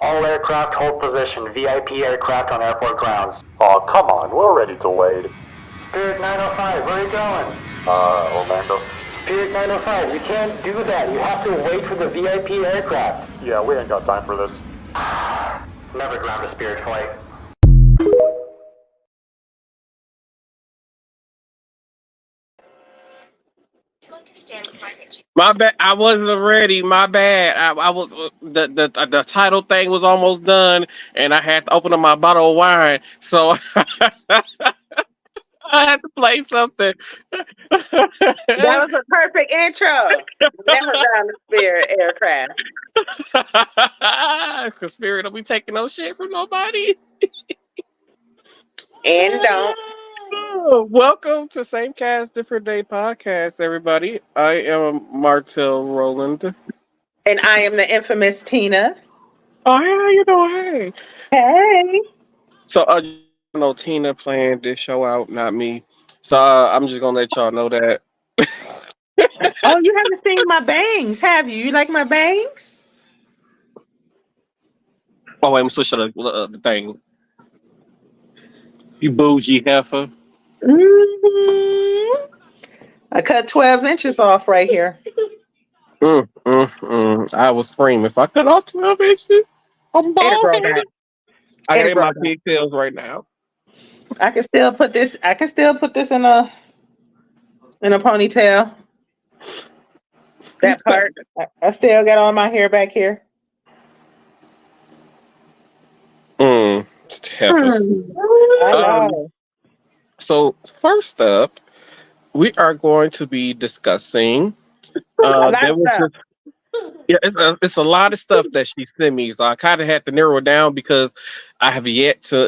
All aircraft hold position. VIP aircraft on airport grounds. Oh, come on. We're ready to wait. Spirit 905, where are you going? Orlando. Spirit 905, you can't do that. You have to wait for the VIP aircraft. Yeah, we ain't got time for this. Never ground a Spirit flight. My bad. I wasn't ready. My bad. I was the title thing was almost done, and I had to open up my bottle of wine, so I had to play something. That was a perfect intro. Never ground a Spirit aircraft. It's the Spirit. Don't be taking no shit from nobody. And don't. Welcome to Same Cast Different Day podcast, everybody. I am Martell Roland. And I am the infamous Tina. Oh, hey, how you doing? Hey. So, you know, Tina planned this show out, not me. So, I'm just gonna let y'all know that. Oh, you haven't seen my bangs, have you? You like my bangs? Oh, wait, I'm switching the thing. You bougie heifer. Mm-hmm. I cut 12 inches off right here. I was screaming. If I cut off 12 inches, I'm It'll grow bald. back. I It'll got grow my back. pigtails right now. I can still put this in a ponytail. That part. I still got all my hair back here. Heifers. I know. So first up, we are going to be discussing. A lot of stuff. It's a lot of stuff that she sent me, so I kind of had to narrow it down because I have yet to,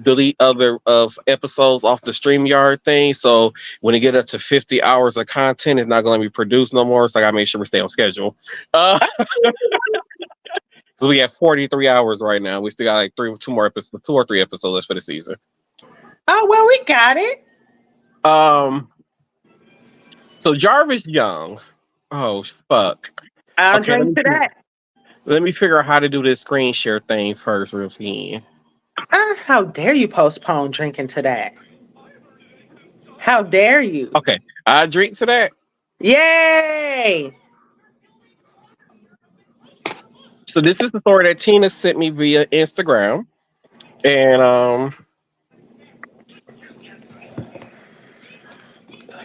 delete other of episodes off the StreamYard thing. So when it get up to 50 hours of content, it's not going to be produced no more. So I got to make sure we stay on schedule. So we have 43 hours right now. We still got like 2 or 3 episodes for the season. Oh, well, we got it. So Jarvis Young. Oh, fuck. I'll drink to that. Let me figure out how to do this screen share thing first, real quick. How dare you postpone drinking to that? How dare you? Okay, I drink to that. Yay! So this is the story that Tina sent me via Instagram, and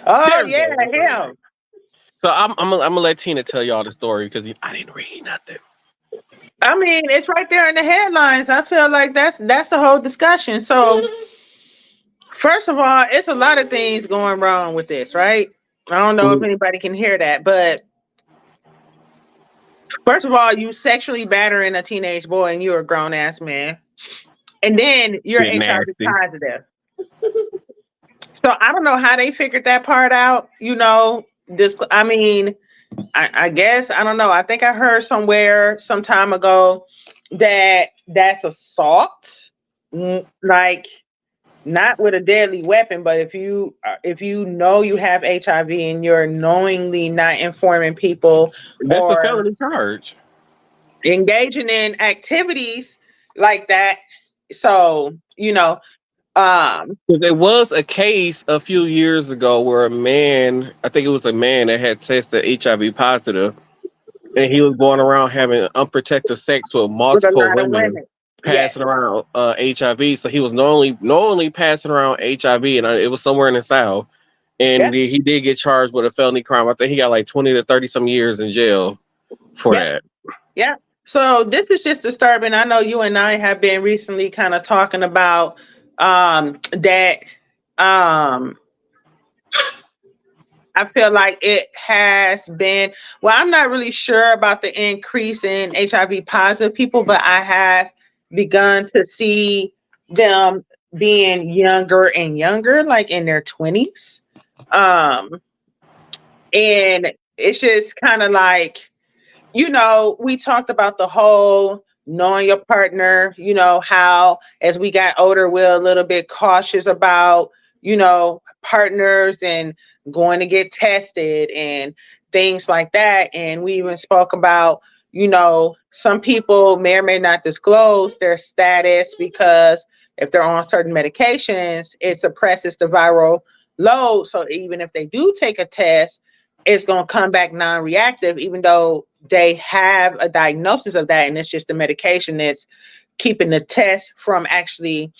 Oh yeah, hell. So I'm gonna let Tina tell y'all the story because I didn't read nothing. I mean, it's right there in the headlines. I feel like that's the whole discussion. So, first of all, it's a lot of things going wrong with this, right? I don't know if anybody can hear that, but first of all, you sexually battering a teenage boy and you're a grown ass man, and then you're HIV positive. So I don't know how they figured that part out. I guess, I don't know. I think I heard somewhere some time ago that that's assault, like not with a deadly weapon, but if you know you have HIV and you're knowingly not informing people, that's or a felony charge, engaging in activities like that. So there was a case a few years ago where I think it was a man that had tested HIV positive, and he was going around having unprotected sex with multiple women, passing around HIV. So he was knowingly passing around HIV, and it was somewhere in the South. And he did get charged with a felony crime. I think he got like 20 to 30 some years in jail for that. Yeah. So this is just disturbing. I know you and I have been recently kind of talking about that. I feel like it has been, well, I'm not really sure about the increase in HIV positive people, but I have begun to see them being younger and younger, like in their 20s. And it's just kind of like, we talked about the whole knowing your partner, how as we got older, we're a little bit cautious about, partners and going to get tested and things like that. And we even spoke about, some people may or may not disclose their status because if they're on certain medications, it suppresses the viral load. So even if they do take a test, it's going to come back non-reactive, even though they have a diagnosis of that, and it's just the medication that's keeping the test from actually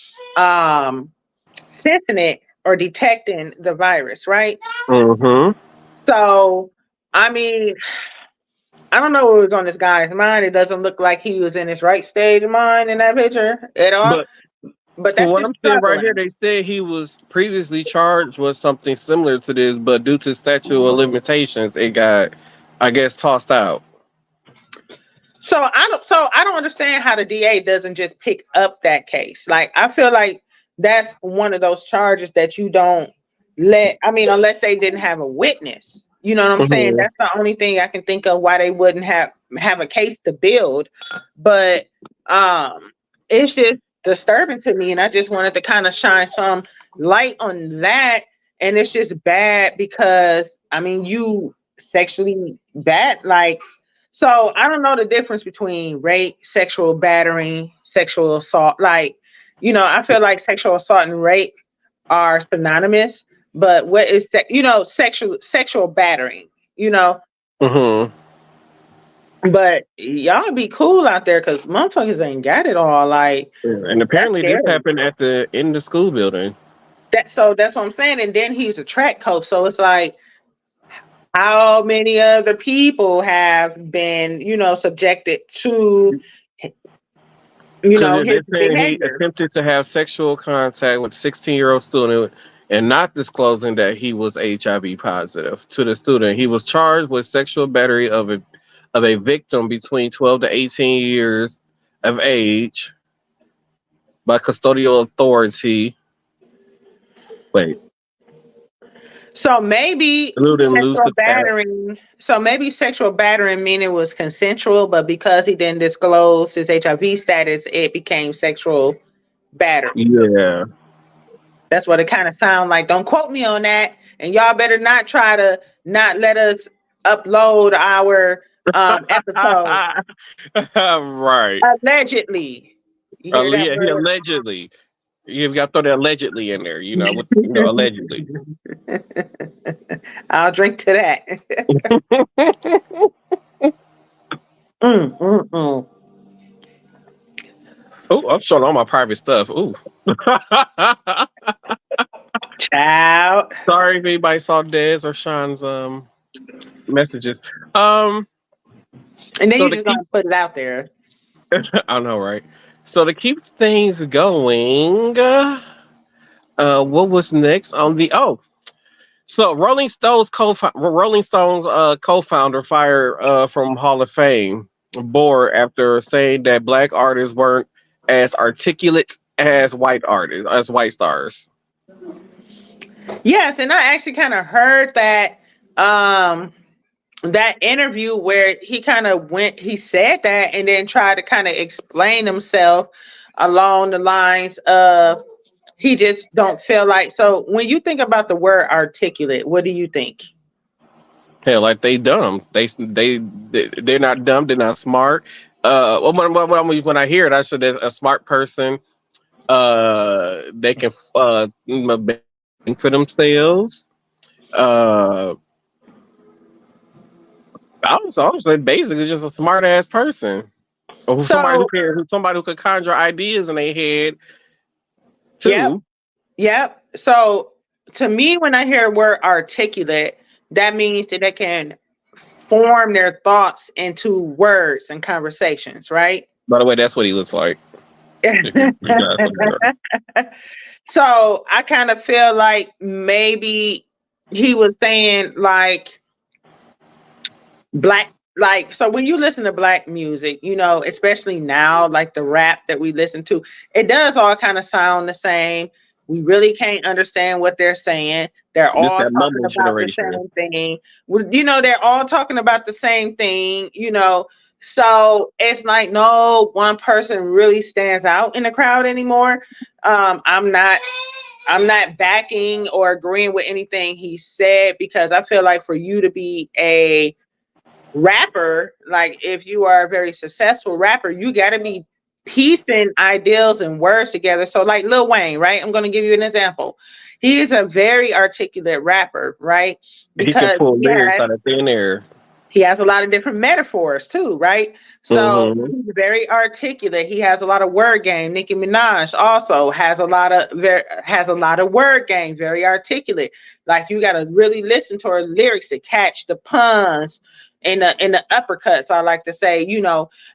sensing it or detecting the virus, right? Mm-hmm. So, I mean, I don't know what was on this guy's mind. It doesn't look like he was in his right state of mind in that picture at all. But From that's what just I'm seeing right here, struggling. they said he was previously charged with something similar to this, but due to statute of limitations, it got, I guess, tossed out. So I don't understand how the DA doesn't just pick up that case. Like, I feel like that's one of those charges that you don't unless they didn't have a witness. You know what I'm saying? Mm-hmm. That's the only thing I can think of why they wouldn't have a case to build. But it's just disturbing to me, and I just wanted to kind of shine some light on that. And it's just bad because you sexually bad, like, so I don't know the difference between rape, sexual battering, sexual assault. Like, I feel like sexual assault and rape are synonymous, but what is sexual battering, Mm-hmm. but y'all be cool out there because motherfuckers ain't got it all. Like, And that's apparently this scary. happened in the school building. So that's what I'm saying. And then he's a track coach. So it's like, how many other people have been, subjected to, Because his they're saying he behaviors? attempted to have sexual contact with a 16-year-old student and not disclosing that he was HIV positive to the student. He was charged with sexual battery of a victim between 12 to 18 years of age by custodial authority. Wait, So maybe eluding sexual elusive act. battering. So maybe sexual battering meaning it was consensual, but because he didn't disclose his HIV status, it became sexual battery. Yeah. That's what it kind of sounds like. Don't quote me on that, and y'all better not try to not let us upload our episode. Right. Allegedly, you hear that Yeah, he word? allegedly. You've got to throw that allegedly in there, allegedly. I'll drink to that. Mm, mm, mm. Oh, I'm showing all my private stuff. Ooh. Child. Sorry if anybody saw Dez or Sean's messages. Um And then so you to just keep gonna put it out there. I know, right? So to keep things going, what was next on the so Rolling Stones co-founder fired from Hall of Fame board after saying that black artists weren't as articulate as white stars. Yes, and I actually kind of heard that that interview where he said that and then tried to kind of explain himself along the lines of he just don't feel like. So when you think about the word articulate, what do you think? Hell, like they dumb. They're not dumb. They're not smart. When I hear it, I said there's a smart person. They can think for themselves. I was saying basically just a smart ass person, or So somebody who could conjure ideas in their head yep, too. yep. So to me, when I hear the word articulate, that means that they can form their thoughts into words and conversations, right? By the way, that's what he looks like. If you guys look at So I kind of feel like maybe he was saying like black, like, so when you listen to black music, especially now, like the rap that we listen to, it does all kind of sound the same. We really can't understand what they're saying. They're this all that talking mumble about the generation. same thing. They're all talking about the same thing. So it's like no one person really stands out in the crowd anymore. I'm not backing or agreeing with anything he said because I feel like for you to be a rapper, like if you are a very successful rapper, you got to be piecing ideals and words together. So, like Lil Wayne, right? I'm going to give you an example. He is a very articulate rapper, right? He can Because pull lyrics out of thin air. he has a lot of different metaphors too, right? So Mm-hmm. he's very articulate. He has a lot of word game. Nicki Minaj also has a lot of word game, very articulate. Like you got to really listen to her lyrics to catch the puns and the uppercuts. I like to say,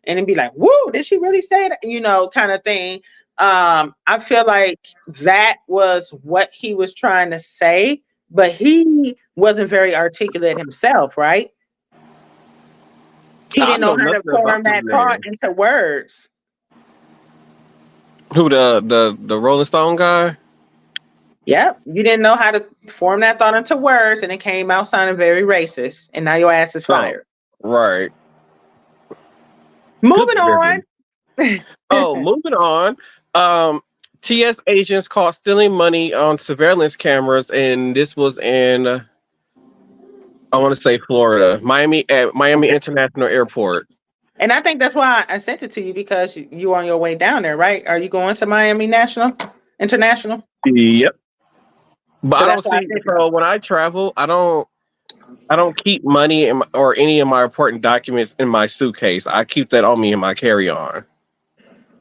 and then be like, "Woo, did she really say that?" Kind of thing. I feel like that was what he was trying to say, but he wasn't very articulate himself, right? He I didn't know know how to nothing form about this that thought man. into words. Who the Rolling Stone guy? Yep. You didn't know how to form that thought into words, and it came out sounding very racist. And now your ass is Oh, fired. right. Good Moving on. grievous. Oh, moving on. TS agents caught stealing money on surveillance cameras, and this was in I want to say Florida, Miami at Miami International Airport. And I think that's why I sent it to you, because you on your way down there, right? Are you going to Miami International? Yep. But So I that's don't why I see. sent it to So you. when I travel, I don't keep money or any of my important documents in my suitcase. I keep that on me in my carry-on.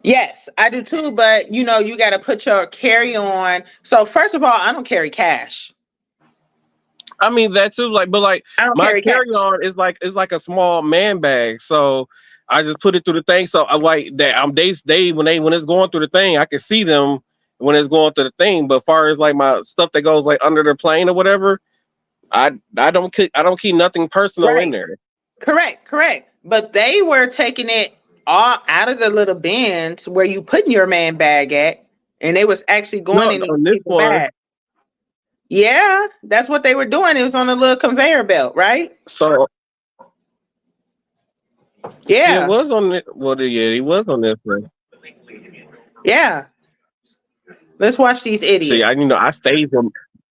Yes, I do too, but you got to put your carry-on. So first of all, I don't carry cash. I mean that too. But I don't my carry cash. carry-on is like a small man bag. So I just put it through the thing. So I like that. They when it's going through the thing, I can see them when it's going through the thing. But as far as like my stuff that goes like under the plane or whatever, I don't keep nothing personal in Right. there. Correct. But they were taking it all out of the little bins where you putting your man bag at, and they was actually going No, in these on this people one. bags. Yeah, that's what they were doing. It was on a little conveyor belt, right? So yeah, it Yeah, was on it. Well, yeah, he was on this one. yeah. Let's watch these See, idiots.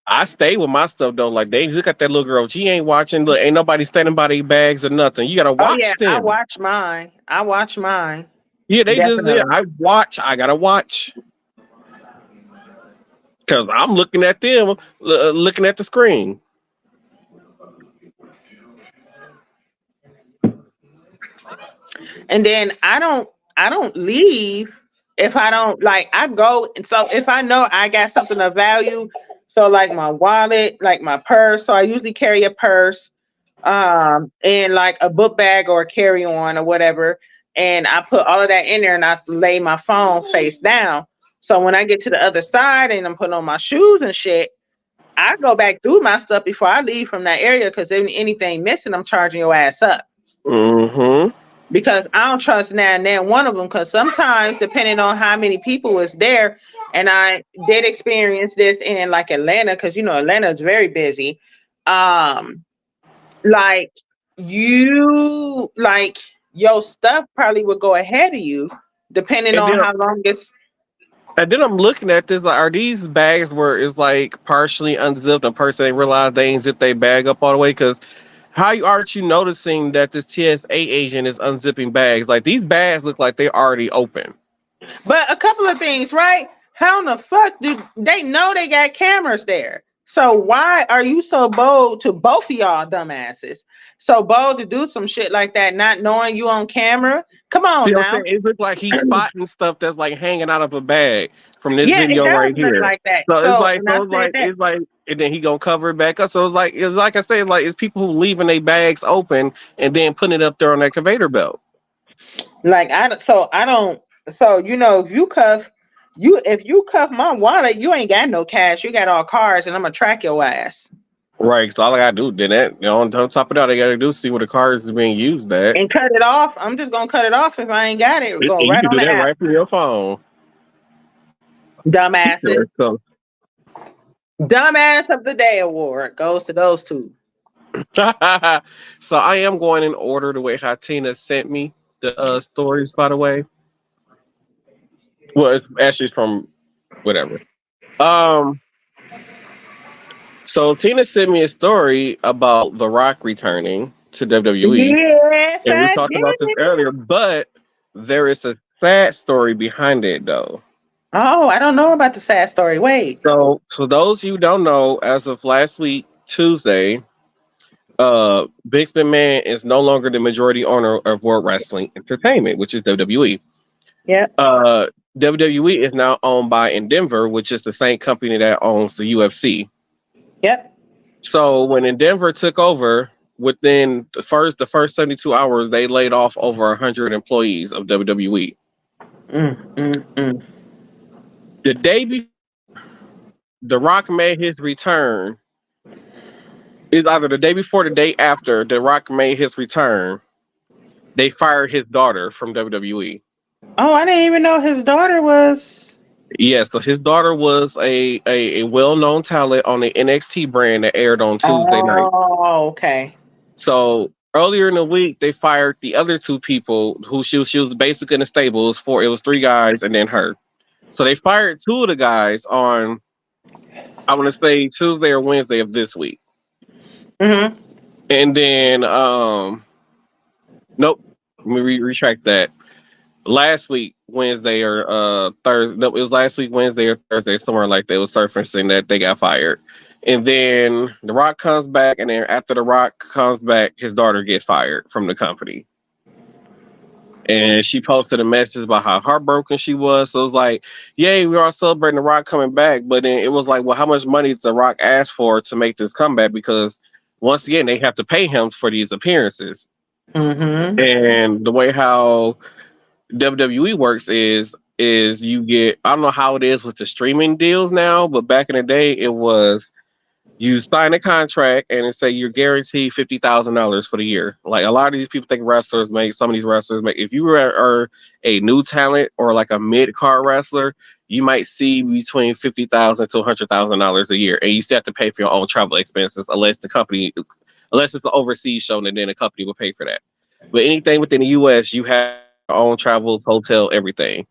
I stay with my stuff though. Like they look at that little girl. She ain't watching. Look, ain't nobody standing by their bags or nothing. You gotta Oh yeah, watch I them. watch mine. I watch mine. Yeah, they just yeah. Definitely. I watch. I gotta watch because I'm looking at them, looking at the screen. And then I don't leave if I don't, like, I go. And so if I know I got something of value, so like my wallet, like my purse, so I usually carry a purse, and like a book bag or a carry-on or whatever, and I put all of that in there, and I lay my phone face down. So when I get to the other side and I'm putting on my shoes and shit, I go back through my stuff before I leave from that area, because if anything missing, I'm charging your ass up. Mm-hmm. Because I don't trust now and then one of them. Because sometimes, depending on how many people is there, and I did experience this in like Atlanta, because Atlanta is very busy. Um, like like your stuff probably would go ahead of you, depending And on then how long it's. and then I'm looking at this. Like, are these bags where it's like partially unzipped and person they realize they ain't zipped their bag up all the way? Because aren't you noticing that this TSA agent is unzipping bags? Like these bags look like they already open. But a couple of things, right? How in the fuck do they know they got cameras there? So why are you so bold to both of y'all dumbasses? So bold to do some shit like that, not knowing you on camera? Come See on what I'm now. saying? It looks like he's spotting stuff that's like hanging out of a bag from this Yeah, it video right does look here. like that. So it's So like, and I said that. and then he gonna cover it back up. So it's like I said, like it's people who leaving their bags open and then putting it up there on that conveyor belt. Like I don't. So if you cuff my wallet, you ain't got no cash. You got all cards, and I'm gonna track your ass Right. So all I gotta do, then that on top of that, I gotta do is see where the cars is being used at. and cut it off. I'm just gonna cut it off if I ain't got it. Go You right can on do the that app. right from your phone. Dumbasses. So Dumbass of the Day award goes to those two. so I am going in order the way Hatina sent me the stories, by the way. Well, it's actually from whatever. Um, so Tina sent me a story about The Rock returning. to WWE. Yes, And we I talked about this did. earlier, but there is a sad story behind it though. Oh, I don't know about the sad story. Wait. So for those you don't know, as of last week, Tuesday, Vince McMahon is no longer the majority owner of World Wrestling Entertainment, which is WWE. Yep. Uh, WWE is now owned by Endeavor, which is the same company that owns the UFC. Yep. So when Endeavor took over, within the first 72 hours, they laid off over 100 employees of WWE. Mm. The day before The Rock made his return, is either the day before or the day after The Rock made his return, they fired his daughter from WWE. Oh, I didn't even know his daughter was. Yeah, so his daughter was a well-known talent on the NXT brand that aired on Tuesday night. Oh, okay. So earlier in the week, they fired the other two people who she was basically in the stable. It was three guys and then her. So they fired two of the guys on, I want to say Tuesday or Wednesday of this week. Mm-hmm. And then nope, let me retract that. Last week, Wednesday or Thursday. No, it was last week, Wednesday or Thursday, somewhere like that. It was surfacing that they got fired. And then The Rock comes back, and then after The Rock comes back, his daughter gets fired from the company. And she posted a message about how heartbroken she was. So it was like, yay, we're all celebrating The Rock coming back. But then it was like, well, how much money did The Rock ask for to make this comeback? Because once again, they have to pay him for these appearances. Mm-hmm. And the way how WWE works is you get, I don't know how it is with the streaming deals now, but back in the day it was you sign a contract and it say you're guaranteed $50,000 for the year. Like a lot of these people think some of these wrestlers make, if you are a new talent or like a mid-card wrestler, you might see between $50,000 to $100,000 a year, and you still have to pay for your own travel expenses unless it's an overseas show, and then the company will pay for that. But anything within the US, you have your own travels, hotel, everything.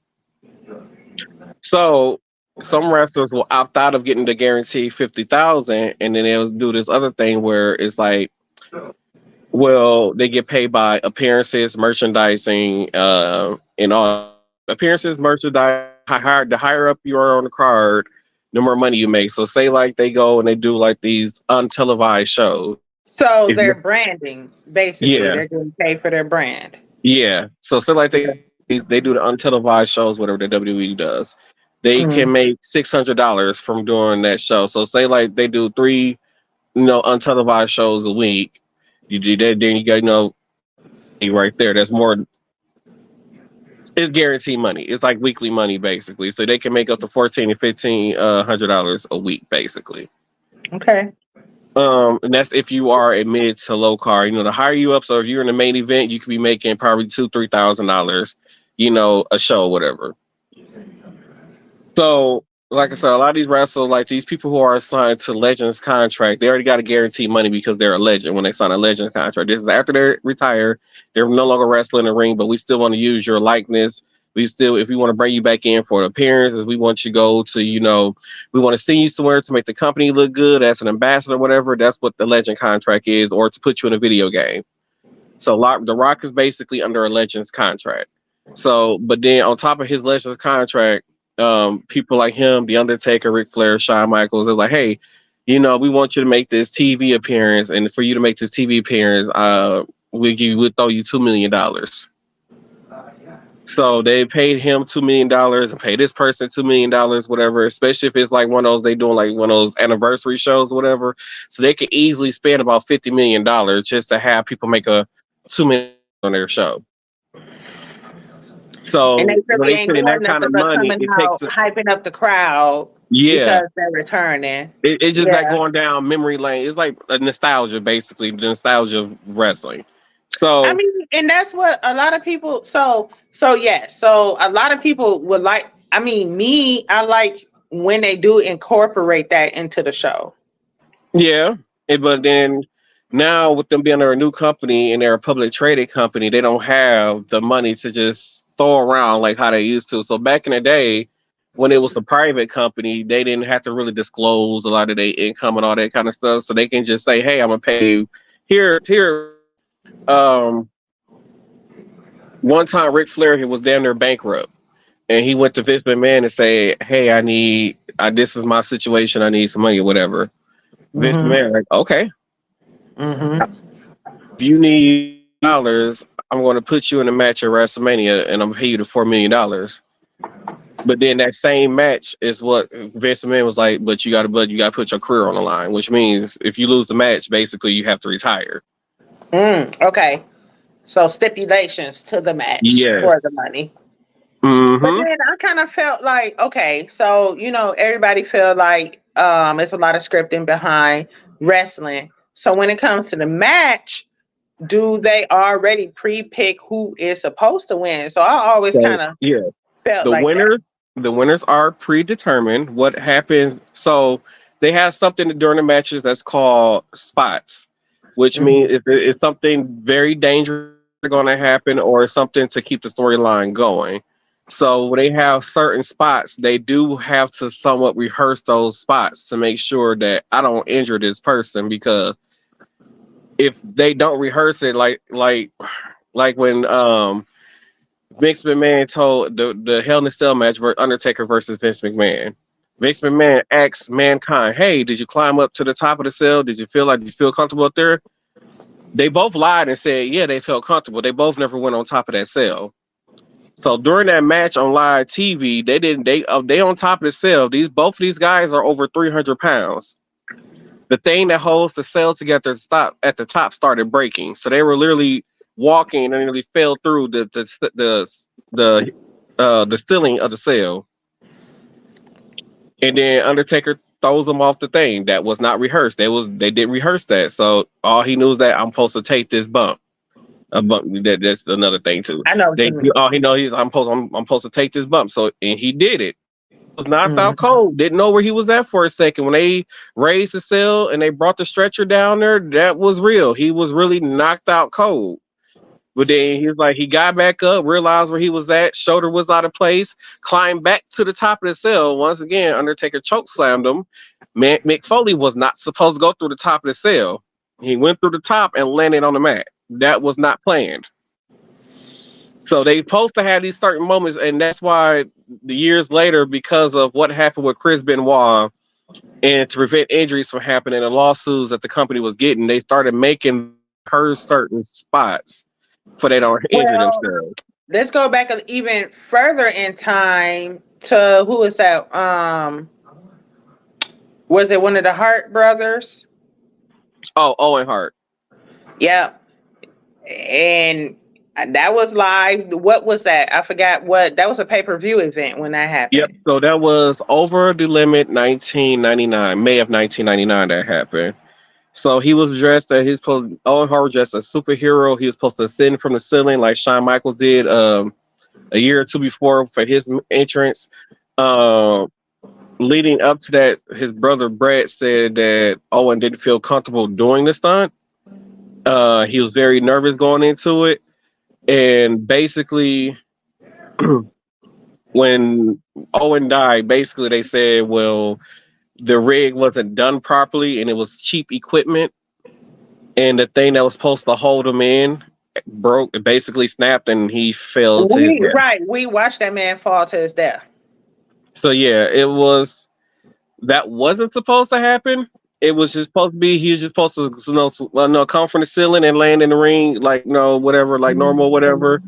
So some wrestlers will opt out of getting the guaranteed 50,000, and then they'll do this other thing where it's like, well, they get paid by appearances, merchandising, and all appearances, merchandise. The higher up you are on the card, the more money you make. So say like they go and they do like these untelevised shows. So If they're you- branding, basically. Yeah, They're getting paid for their brand. yeah. So say like they do the untelevised shows, whatever the WWE does. They can make $600 from doing that show. So say like they do three, untelevised shows a week. You do that, then you got right there. That's more. It's guaranteed money. It's like weekly money basically. So they can make up to $1,400 and $1,500 a week basically. Okay. And that's if you are a mid to low card. The higher you up. So if you're in the main event, you could be making probably $2,000-$3,000. A show, whatever. So, like I said, a lot of these wrestlers, like these people who are assigned to Legends contract, they already got to guarantee money because they're a legend when they sign a Legends contract. This is after they retire. They're no longer wrestling in the ring, but we still want to use your likeness. If we want to bring you back in for appearances, we want you to go to, we want to send you somewhere to make the company look good as an ambassador, whatever. That's what the Legend contract is, or to put you in a video game. So The Rock is basically under a Legends contract. So, but then on top of his Legends contract, people like him, The Undertaker, Ric Flair, Shawn Michaels, they're like, hey, we want you to make this TV appearance, and for you to make this TV appearance, we'll throw you $2 million. So they paid him $2 million and paid this person $2 million, whatever, especially if it's like one of those, they doing like one of those anniversary shows, whatever. So they could easily spend about $50 million just to have people make a $2 million on their show. So And they when really they ain't spend doing that kind nothing of but money, coming it out, takes hyping up the crowd yeah, because they're returning. it's just Yeah. like going down memory lane. It's like a nostalgia, basically, the nostalgia of wrestling. So I mean, and that's what a lot of people. So a lot of people would like. I mean, I like when they do incorporate that into the show. yeah, but then now with them being under a new company and they're a public traded company, they don't have the money to just throw around like how they used to. So back in the day, when it was a private company, they didn't have to really disclose a lot of their income and all that kind of stuff. So they can just say, "Hey, I'm gonna pay you here. Um, one time Ric Flair he was damn near bankrupt, and he went to Vince McMahon and said, "Hey, this is my situation. I need some money or whatever." Vince Mm-hmm. McMahon like, okay, Mm-hmm. if you need dollars, I'm going to put you in a match at WrestleMania, and I'm gonna pay you the $4 million. But then that same match is what Vince McMahon was like, but you got to put your career on the line, which means if you lose the match, basically you have to retire. Okay. So stipulations to the match Yes. for the money. But Mm-hmm. then I kind of felt like, okay, so everybody feel like it's a lot of scripting behind wrestling. So when it comes to the match, do they already pre-pick who is supposed to win? So I always So kind of yeah, felt the like that. winners are predetermined. What happens? So they have something during the matches that's called spots, which means if it's something very dangerous going to happen or something to keep the storyline going. So when they have certain spots, they do have to somewhat rehearse those spots to make sure that I don't injure this person, because if they don't rehearse it, like when Vince McMahon told the Hell in a Cell match for Undertaker versus Vince McMahon. Vince McMahon asked Mankind, "Hey, did you climb up to the top of the cell? Did you feel comfortable up there?" They both lied and said, "Yeah, they felt comfortable." They both never went on top of that cell. So during that match on live TV, they didn't. They on top of the cell. Both of these guys are over 300 pounds. The thing that holds the cell together at the top started breaking. So they were literally walking and nearly fell through the ceiling of the cell. And then Undertaker throws them off the thing that was not rehearsed. They didn't rehearse that. So all he knew is that I'm supposed to take this bump. A bump that's another thing too. I know what you mean. All he knows is I'm supposed to take this bump. So and he did it. Was knocked out Mhm. cold. Didn't know where he was at for a second. When they raised the cell and they brought the stretcher down there, that was real. He was really knocked out cold. But then he was like, he got back up, realized where he was at, shoulder was out of place, climbed back to the top of the cell. Once again, Undertaker choke slammed him. Mick Foley was not supposed to go through the top of the cell. He went through the top and landed on the mat. That was not planned. So they supposed to have these certain moments, and that's why the years later, because of what happened with Chris Benoit, and to prevent injuries from happening and lawsuits that the company was getting, they started making her certain spots so they don't injure Well, themselves. let's go back even further in time to who is that? Was it one of the Hart brothers? Oh, Owen Hart. Yep. And that was live. What was that? I forgot what. That was a pay-per-view event when that happened. Yep. So that was Over the Limit 1999, May of 1999 that happened. So he was dressed as Owen Hart was dressed as a superhero. He was supposed to ascend from the ceiling like Shawn Michaels did a year or two before for his entrance. Leading up to that, his brother Brett said that Owen didn't feel comfortable doing the stunt. He was very nervous going into it. And basically, when Owen died, basically they said, well, the rig wasn't done properly and it was cheap equipment. And the thing that was supposed to hold him in broke, it basically snapped, and he fell to his death. Right. We watched that man fall to his death. So yeah, that wasn't supposed to happen. It was just supposed to be, he was just supposed to come from the ceiling and land in the ring like whatever, like normal, whatever.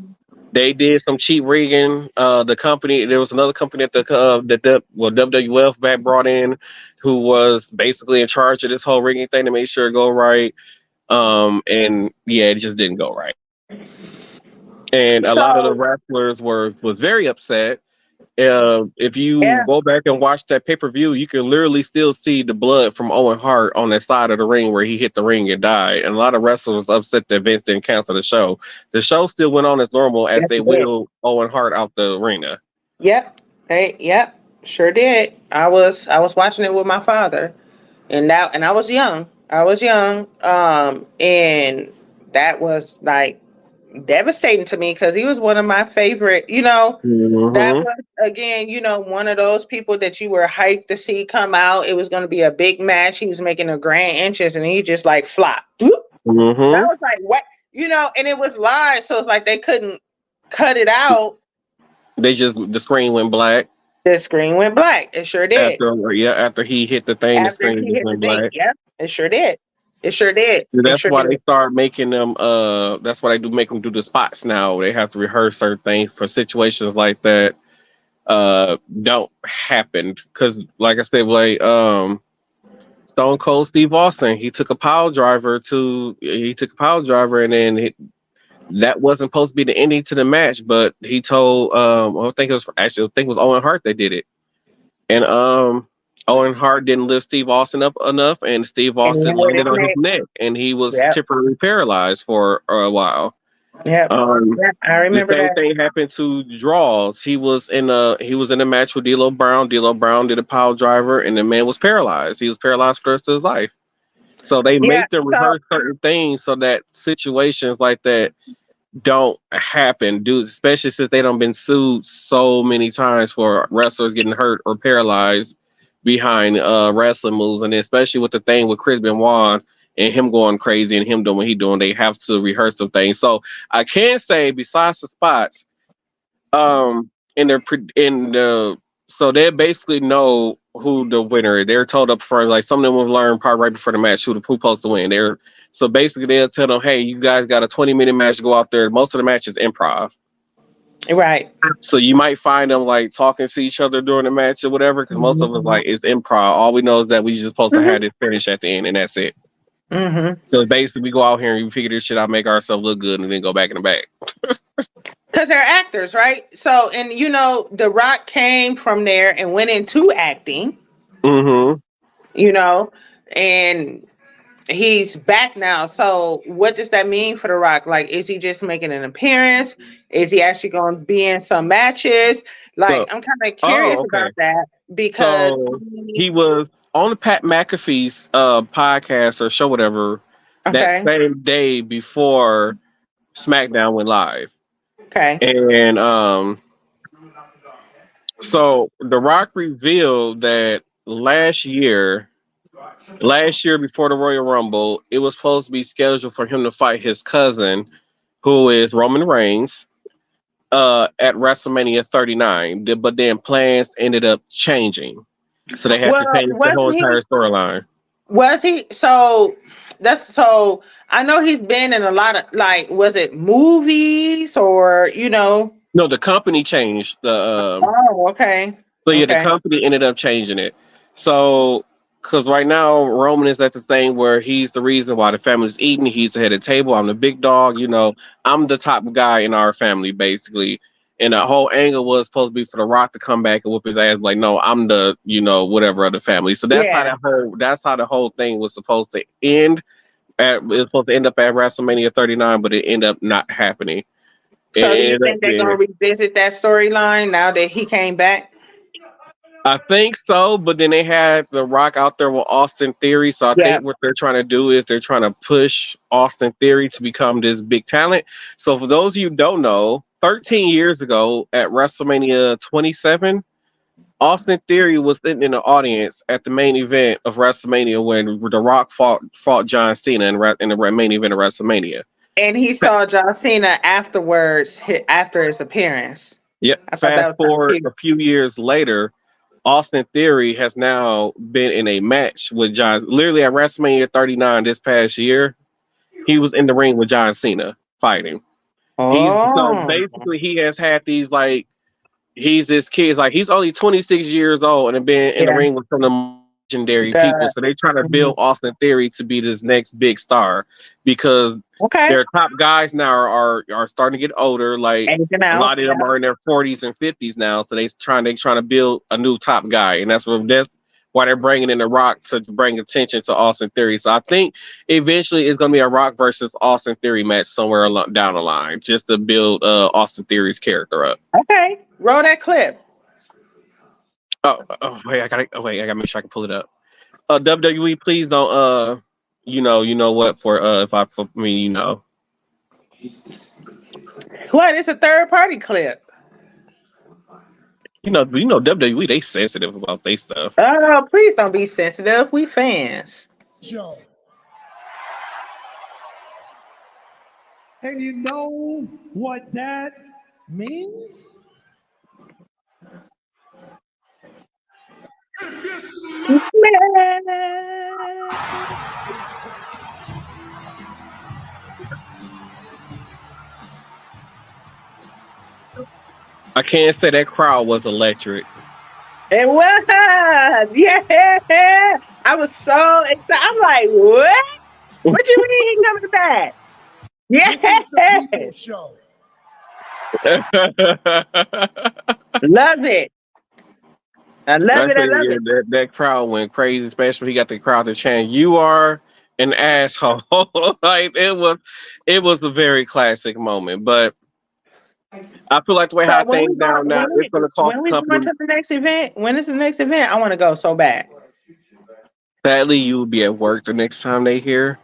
They did some cheap rigging. The company, there was another company that WWF back brought in, who was basically in charge of this whole rigging thing to make sure it go right. And yeah, it just didn't go right. And a lot of the wrestlers was very upset. If you go back and watch that pay-per-view, you can literally still see the blood from Owen Hart on the side of the ring where he hit the ring and died. And a lot of wrestlers upset that Vince didn't cancel the show. The show still went on as normal as they wheeled Owen Hart out the arena. Yep. Hey, yep. Sure did. I was watching it with my father, and I was young. And that was like devastating to me because he was one of my favorite, Mm-hmm. That was again, one of those people that you were hyped to see come out. It was going to be a big match. He was making a grand entrance and he just like flopped. Mm-hmm. I was like, what? and it was live, so it's like they couldn't cut it out. The screen went black. The screen went black. It sure did. After he hit the thing, the After screen he hit the went thing, black. yep, it sure did. It sure did. So It that's sure why did. they start making them. That's why they do make them do the spots now. They have to rehearse certain things for situations like that. Don't happen because, like I said, like Stone Cold Steve Austin, he took a pile driver, and then that wasn't supposed to be the ending to the match, but he told I think it was Owen Hart that did it, and Owen Hart didn't lift Steve Austin up enough, and Steve Austin landed on his neck, and he was temporarily paralyzed for a while. Yeah, I remember the same that. thing happened to Draws. He was in a match with D'Lo Brown. D'Lo Brown did a pile driver, and the man was paralyzed. He was paralyzed for the rest of his life. So they make them rehearse certain things so that situations like that don't happen, dude. Especially since they don't been sued so many times for wrestlers getting hurt or paralyzed behind wrestling moves, and especially with the thing with Chris Benoit and him going crazy and him doing what he's doing, they have to rehearse some things. So I can say, besides the spots, so they basically know who the winner is. They're told up front, like some of them will learn part right before the match who supposed to win. So basically they'll tell them, hey, you guys got a 20-minute match to go out there. Most of the match is improv. Right. So you might find them like talking to each other during the match or whatever, because most of them like it's improv. All we know is that we just supposed to have this finish at the end, and that's it. So basically, we go out here and we figure this shit out, make ourselves look good, and then go back in the back. Because they're actors, right? So, and The Rock came from there and went into acting. And he's back now. So, what does that mean for The Rock? Like, is he just making an appearance? Is he actually going to be in some matches? Like, I'm kind of curious about that because he was on the Pat McAfee's podcast or show, whatever, that same day before SmackDown went live. And so The Rock revealed that last year before the Royal Rumble, it was supposed to be scheduled for him to fight his cousin, who is Roman Reigns, at WrestleMania 39. But then plans ended up changing, so they had to change the whole entire storyline. Was he? So I know he's been in a lot of, like, was it movies or No, the company changed the. So yeah, the company ended up changing it. So, because right now Roman is at the thing where he's the reason why the family's eating. He's the head of the table. I'm the big dog. I'm the top guy in our family, basically. And the whole angle was supposed to be for The Rock to come back and whoop his ass. Like, no, I'm the whatever of the family. So that's how the whole thing was supposed to end. It was supposed to end up at WrestleMania 39, but it ended up not happening. So do you think they're gonna revisit that storyline now that he came back? I think so, but then they had The Rock out there with Austin Theory. So I think what they're trying to do is they're trying to push Austin Theory to become this big talent. So for those of you who don't know, 13 years ago at WrestleMania 27, Austin Theory was sitting in the audience at the main event of WrestleMania when The Rock fought John Cena in the main event of WrestleMania. And he saw John Cena afterwards, after his appearance. Yep. Fast forward a few years later, Austin Theory has now been in a match with John. Literally at WrestleMania 39 this past year, he was in the ring with John Cena fighting. So basically, he has had these, like, he's this kid. Like, he's only 26 years old and been in the ring with some of the legendary people. So they try to build Austin Theory to be this next big star because their top guys now are starting to get older. Like, a lot of them are in their 40s and 50s now. So they're trying to build a new top guy, and that's why they're bringing in The Rock to bring attention to Austin Theory. So I think eventually it's going to be a Rock versus Austin Theory match somewhere down the line, just to build Austin Theory's character up. Okay, roll that clip. Wait, I gotta make sure I can pull it up. WWE, please don't you know what, for me. What? It's a third party clip. WWE, they sensitive about their stuff. Oh, please don't be sensitive. We fans. And you know what that means? I can't say that crowd was electric. It was, yeah. I was so excited. I'm like, what? What you mean he coming back? This is the Yeah, People Show. love it. I love it. I think, love yeah, it. that crowd went crazy, especially when he got the crowd to chant, "You are an asshole." Like it was a very classic moment. But I feel like the way So how things down now, it's going to cost when the we going company. to the next event? When is the next event? I want to go so bad. Sadly, you will be at work the next time they here.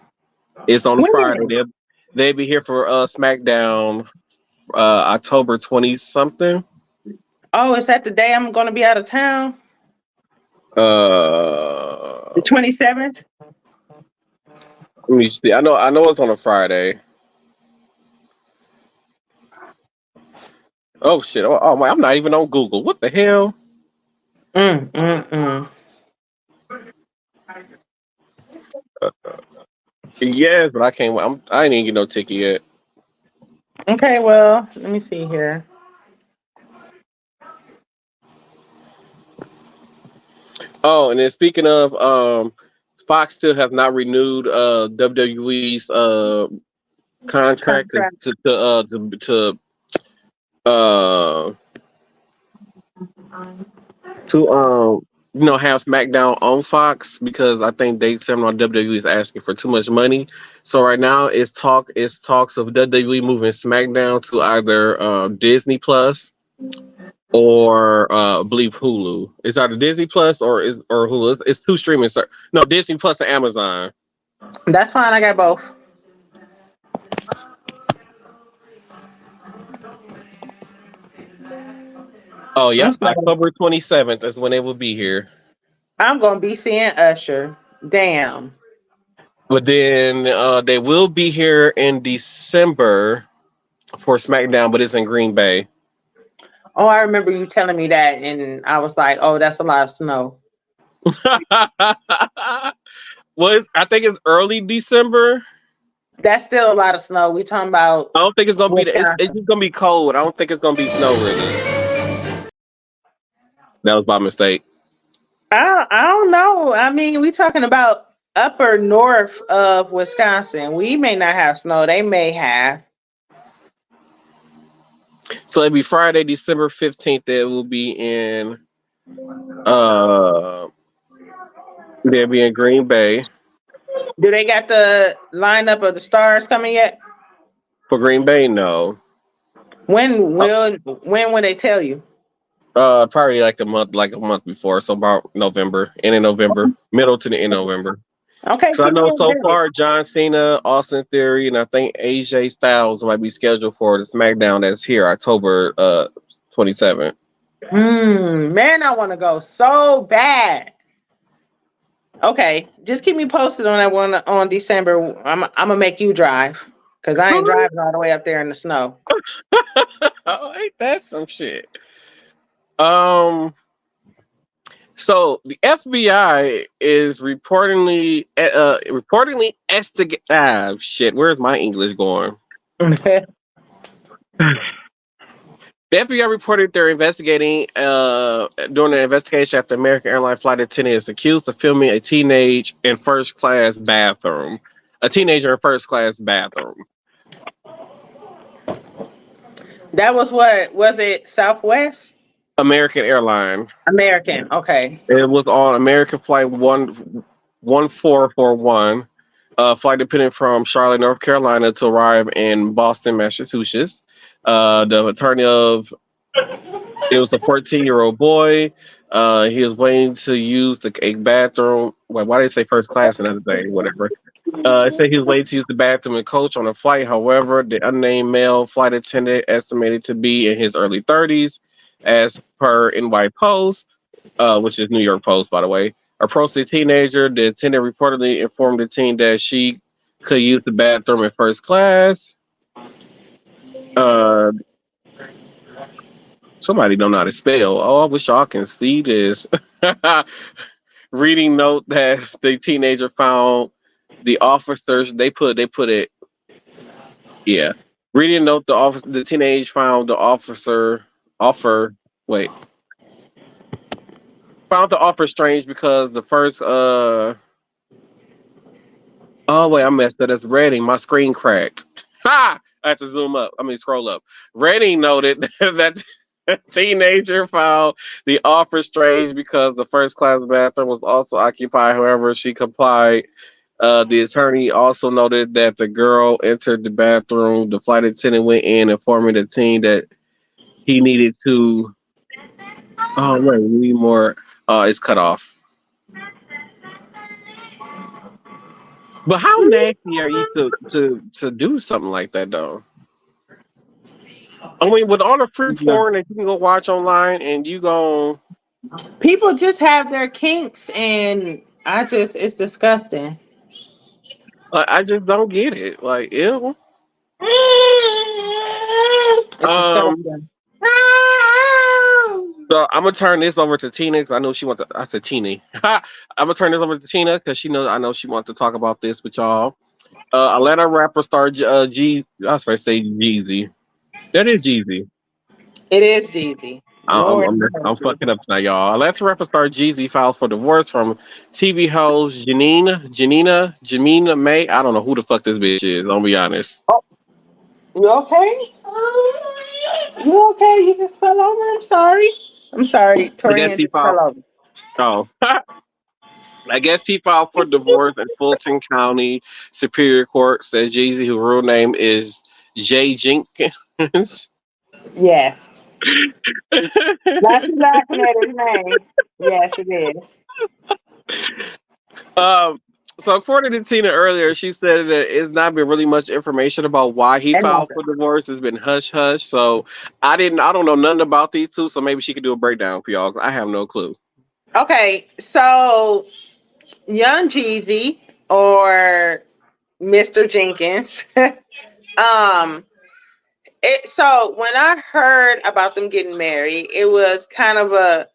It's on a Friday. When? They'll be here for SmackDown, October 20 something. Oh, is that the day I'm going to be out of town? The 27th. Let me see. I know it's on a Friday. Oh shit! Oh my! I'm not even on Google. What the hell? Mm. Yes, but I can't. I ain't even get no ticket yet. Okay, well, let me see here. Oh, and then speaking of, Fox still have not renewed WWE's contract Contract. uh have SmackDown on Fox because I think they somehow WWE is asking for too much money. So right now it's talks of WWE moving SmackDown to either Disney Plus or I believe Hulu. It's either Disney Plus or Hulu. It's two streaming no, Disney Plus and Amazon. That's fine. I got both. Oh yeah, I'm sorry. October 27th is when they will be here. I'm going to be seeing Usher. Damn. But then they will be here in December for SmackDown, but it's in Green Bay. Oh, I remember you telling me that, and I was like, "Oh, that's a lot of snow." I think it's early December. That's still a lot of snow. We talking about I don't think it's gonna be. It's Wisconsin. just gonna be cold. I don't think it's gonna be snow really. That was by mistake. I don't know. I mean, we talking about upper north of Wisconsin. We may not have snow. They may have. So it'll be Friday, December 15th. That will be in. Uh, they'll be in Green Bay Do they got the lineup of the stars coming yet? for Green Bay. No. When will they tell you? Probably like a month before, so about November, end of November, middle to the end of November. Okay, So I keep me know so updated. far John Cena, Austin Theory, and I think AJ Styles might be scheduled for the SmackDown that's here October 27th. Man, I want to go so bad. Okay, just keep me posted on that one on December. I'm gonna make you drive because I ain't driving all the way up there in the snow. Oh, ain't that some shit? So the FBI is reportedly shit. Where's my English going? The FBI reported they're investigating during an investigation after American Airlines flight attendant is accused of filming a teenager in first class bathroom. That was what was it? Southwest? American Airlines. American. Okay. It was on American Flight 1441, flight attendant from Charlotte, North Carolina, to arrive in Boston, Massachusetts. The attorney of it was a 14-year-old boy. He was waiting to use a bathroom. Why did they say first class and everything? Whatever. It said he was waiting to use the bathroom and coach on a flight. However, the unnamed male flight attendant, estimated to be in his early 30s, as per NY Post, which is New York Post, by the way, approached the teenager. The attendant reportedly informed the teen that she could use the bathroom in first class. Uh, somebody don't know how to spell. Oh, I wish y'all can see this. Reading note that the teenager found the officers. They put it. Yeah. Reading note the teenage found the offer. Wait. Found the offer strange because the first oh wait, I messed up. That's Redding. My screen cracked. Ha! I have to zoom up. I mean scroll up. Redding noted that the teenager found the offer strange because the first class bathroom was also occupied. However, she complied. The attorney also noted that the girl entered the bathroom. The flight attendant went in, informing the teen that he needed to. Oh wait, we need more. It's cut off. But how nasty are you to do something like that though? I mean, with all the free Yeah. porn that you can go watch online, and you go, People just have their kinks, and it's disgusting. I just don't get it. Like, ew. It's Um, disgusting. so I'm gonna turn this over to Tina because I know she wants. I said Tina. I'm gonna turn this over to Tina because I know she wants to talk about this with y'all. Atlanta rapper star I was supposed to say Jeezy. That is Jeezy. It is Jeezy. Lord I'm mercy. fucking up tonight, y'all. Atlanta rapper star Jeezy filed for divorce from TV host Janina May. I don't know who the fuck this bitch is. I'll be honest. You okay? You okay? You just fell over? I'm sorry. I'm sorry. I guess Torian he just filed. fell over. Oh, I guess he filed for divorce in Fulton County Superior Court. Says Jeezy, whose real name is Jay Jenkins. Yes. Not you laughing at his name. Yes, it is. Um, so according to Tina earlier, she said that it's not been really much information about why he And filed for divorce. It's been hush hush. So I don't know nothing about these two. So maybe she could do a breakdown for y'all. 'Cause I have no clue. okay, so Young Jeezy or Mr. Jenkins. um so when I heard about them getting married, it was kind of a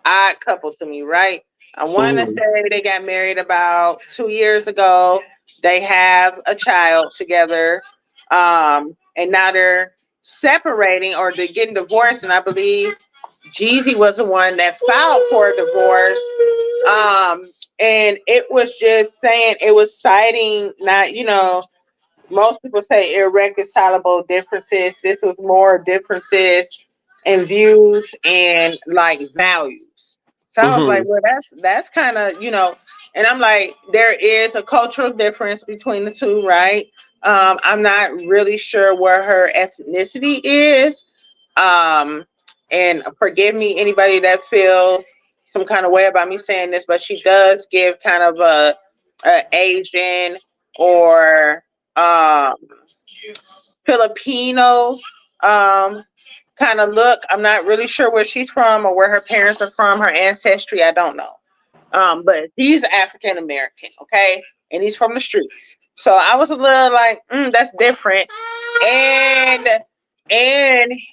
odd couple to me, right? I want to Mhm. say they got married about 2 years ago. They have a child together, and now they're separating or they're getting divorced. And I believe Jeezy was the one that filed for a divorce. And it was just saying it was citing not, most people say irreconcilable differences. This was more differences in views and like values. So I was like, Mhm. well, that's kind of, and I'm like, there is a cultural difference between the two, right? I'm not really sure where her ethnicity is. Um, and forgive me, anybody that feels some kind of way about me saying this, but she does give kind of a Asian or um, Filipino kind of look. I'm not really sure where she's from or where her parents are from, her ancestry. I don't know. But he's African American, okay, and he's from the streets. So I was a little like, that's different. And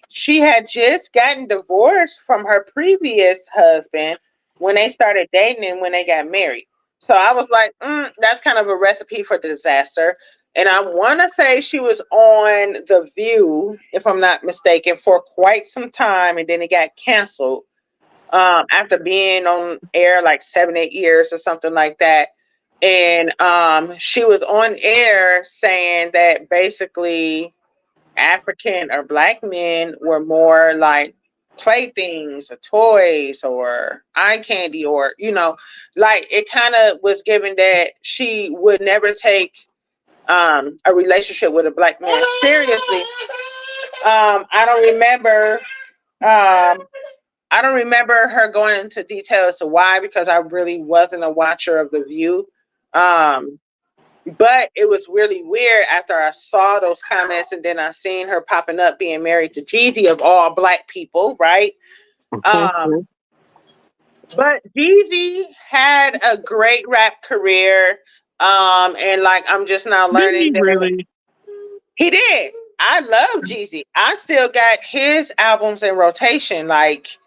she had just gotten divorced from her previous husband when they started dating and when they got married. So I was like, that's kind of a recipe for disaster. And I want to say she was on The View, if I'm not mistaken, for quite some time, and then it got canceled after being on air like 7, 8 years or something like that. And she was on air saying that basically African or black men were more like playthings or toys or eye candy, or like it kind of was given that she would never take a relationship with a black man seriously. I don't remember. I don't remember her going into detail as to why, because I really wasn't a watcher of The View. Um, but it was really weird after I saw those comments and then I seen her popping up being married to Jeezy of all black people, right? Um, but Jeezy had a great rap career. And like I'm just now Did he learning that really? he did. I love Jeezy. I still got his albums in rotation. Like,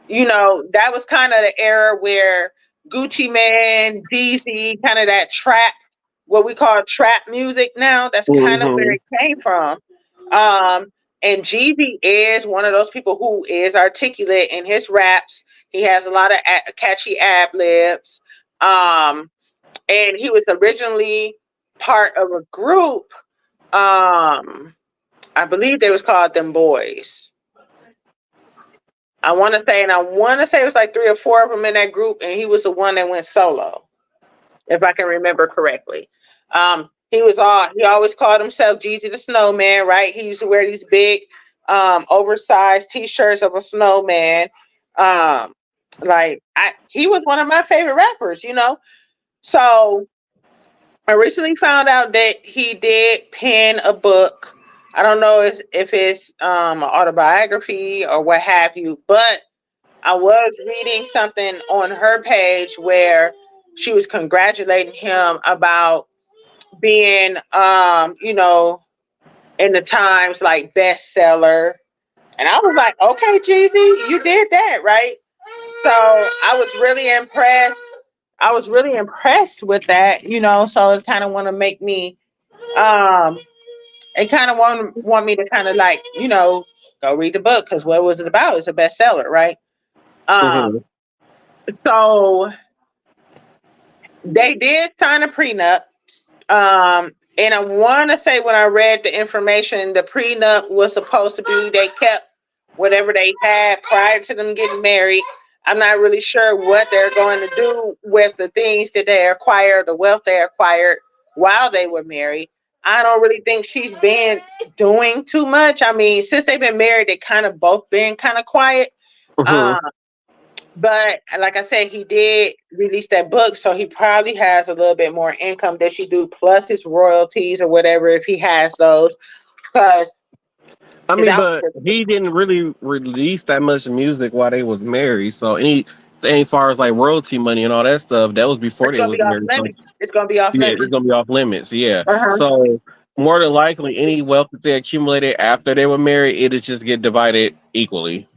that was kind of the era where Gucci Man, Jeezy, kind of that trap, what we call trap music now. That's kind of where Mm-hmm. it came from. Um, and Jeezy is one of those people who is articulate in his raps. He has a lot of catchy ad libs. And he was originally part of a group. I believe they was called Them Boys. I want to say it was like 3 or 4 of them in that group, and he was the one that went solo, if I can remember correctly. He always called himself Jeezy the Snowman, right? He used to wear these big, oversized T-shirts of a snowman. He was one of my favorite rappers, So I recently found out that he did pen a book. I don't know if it's an autobiography or what have you, but I was reading something on her page where she was congratulating him about being, in the Times like bestseller. And I was like, okay, Jeezy, you did that, right? So I was really impressed. With that, so it kind of want to make me, it kind of want me to kind of like, go read the book, because what was it about? It's a bestseller, right? Mm-hmm. So they did sign a prenup. And I want to say when I read the information, the prenup was supposed to be they kept whatever they had prior to them getting married. I'm not really sure what they're going to do with the things that they acquired, the wealth they acquired while they were married. I don't really think she's been doing too much. I mean, since they've been married, they kind of both been kind of quiet. Mm-hmm. But like I said, he did release that book, so he probably has a little bit more income that she do, plus his royalties or whatever, if he has those. Because I mean, but he didn't really release that much music while they was married. So anything far as like royalty money and all that stuff, that was before it's they gonna was be off married. So limits. It's gonna be off yeah, it's limits. gonna be off limits. Yeah. Uh-huh. So more than likely, any wealth that they accumulated after they were married, it'll just get divided equally.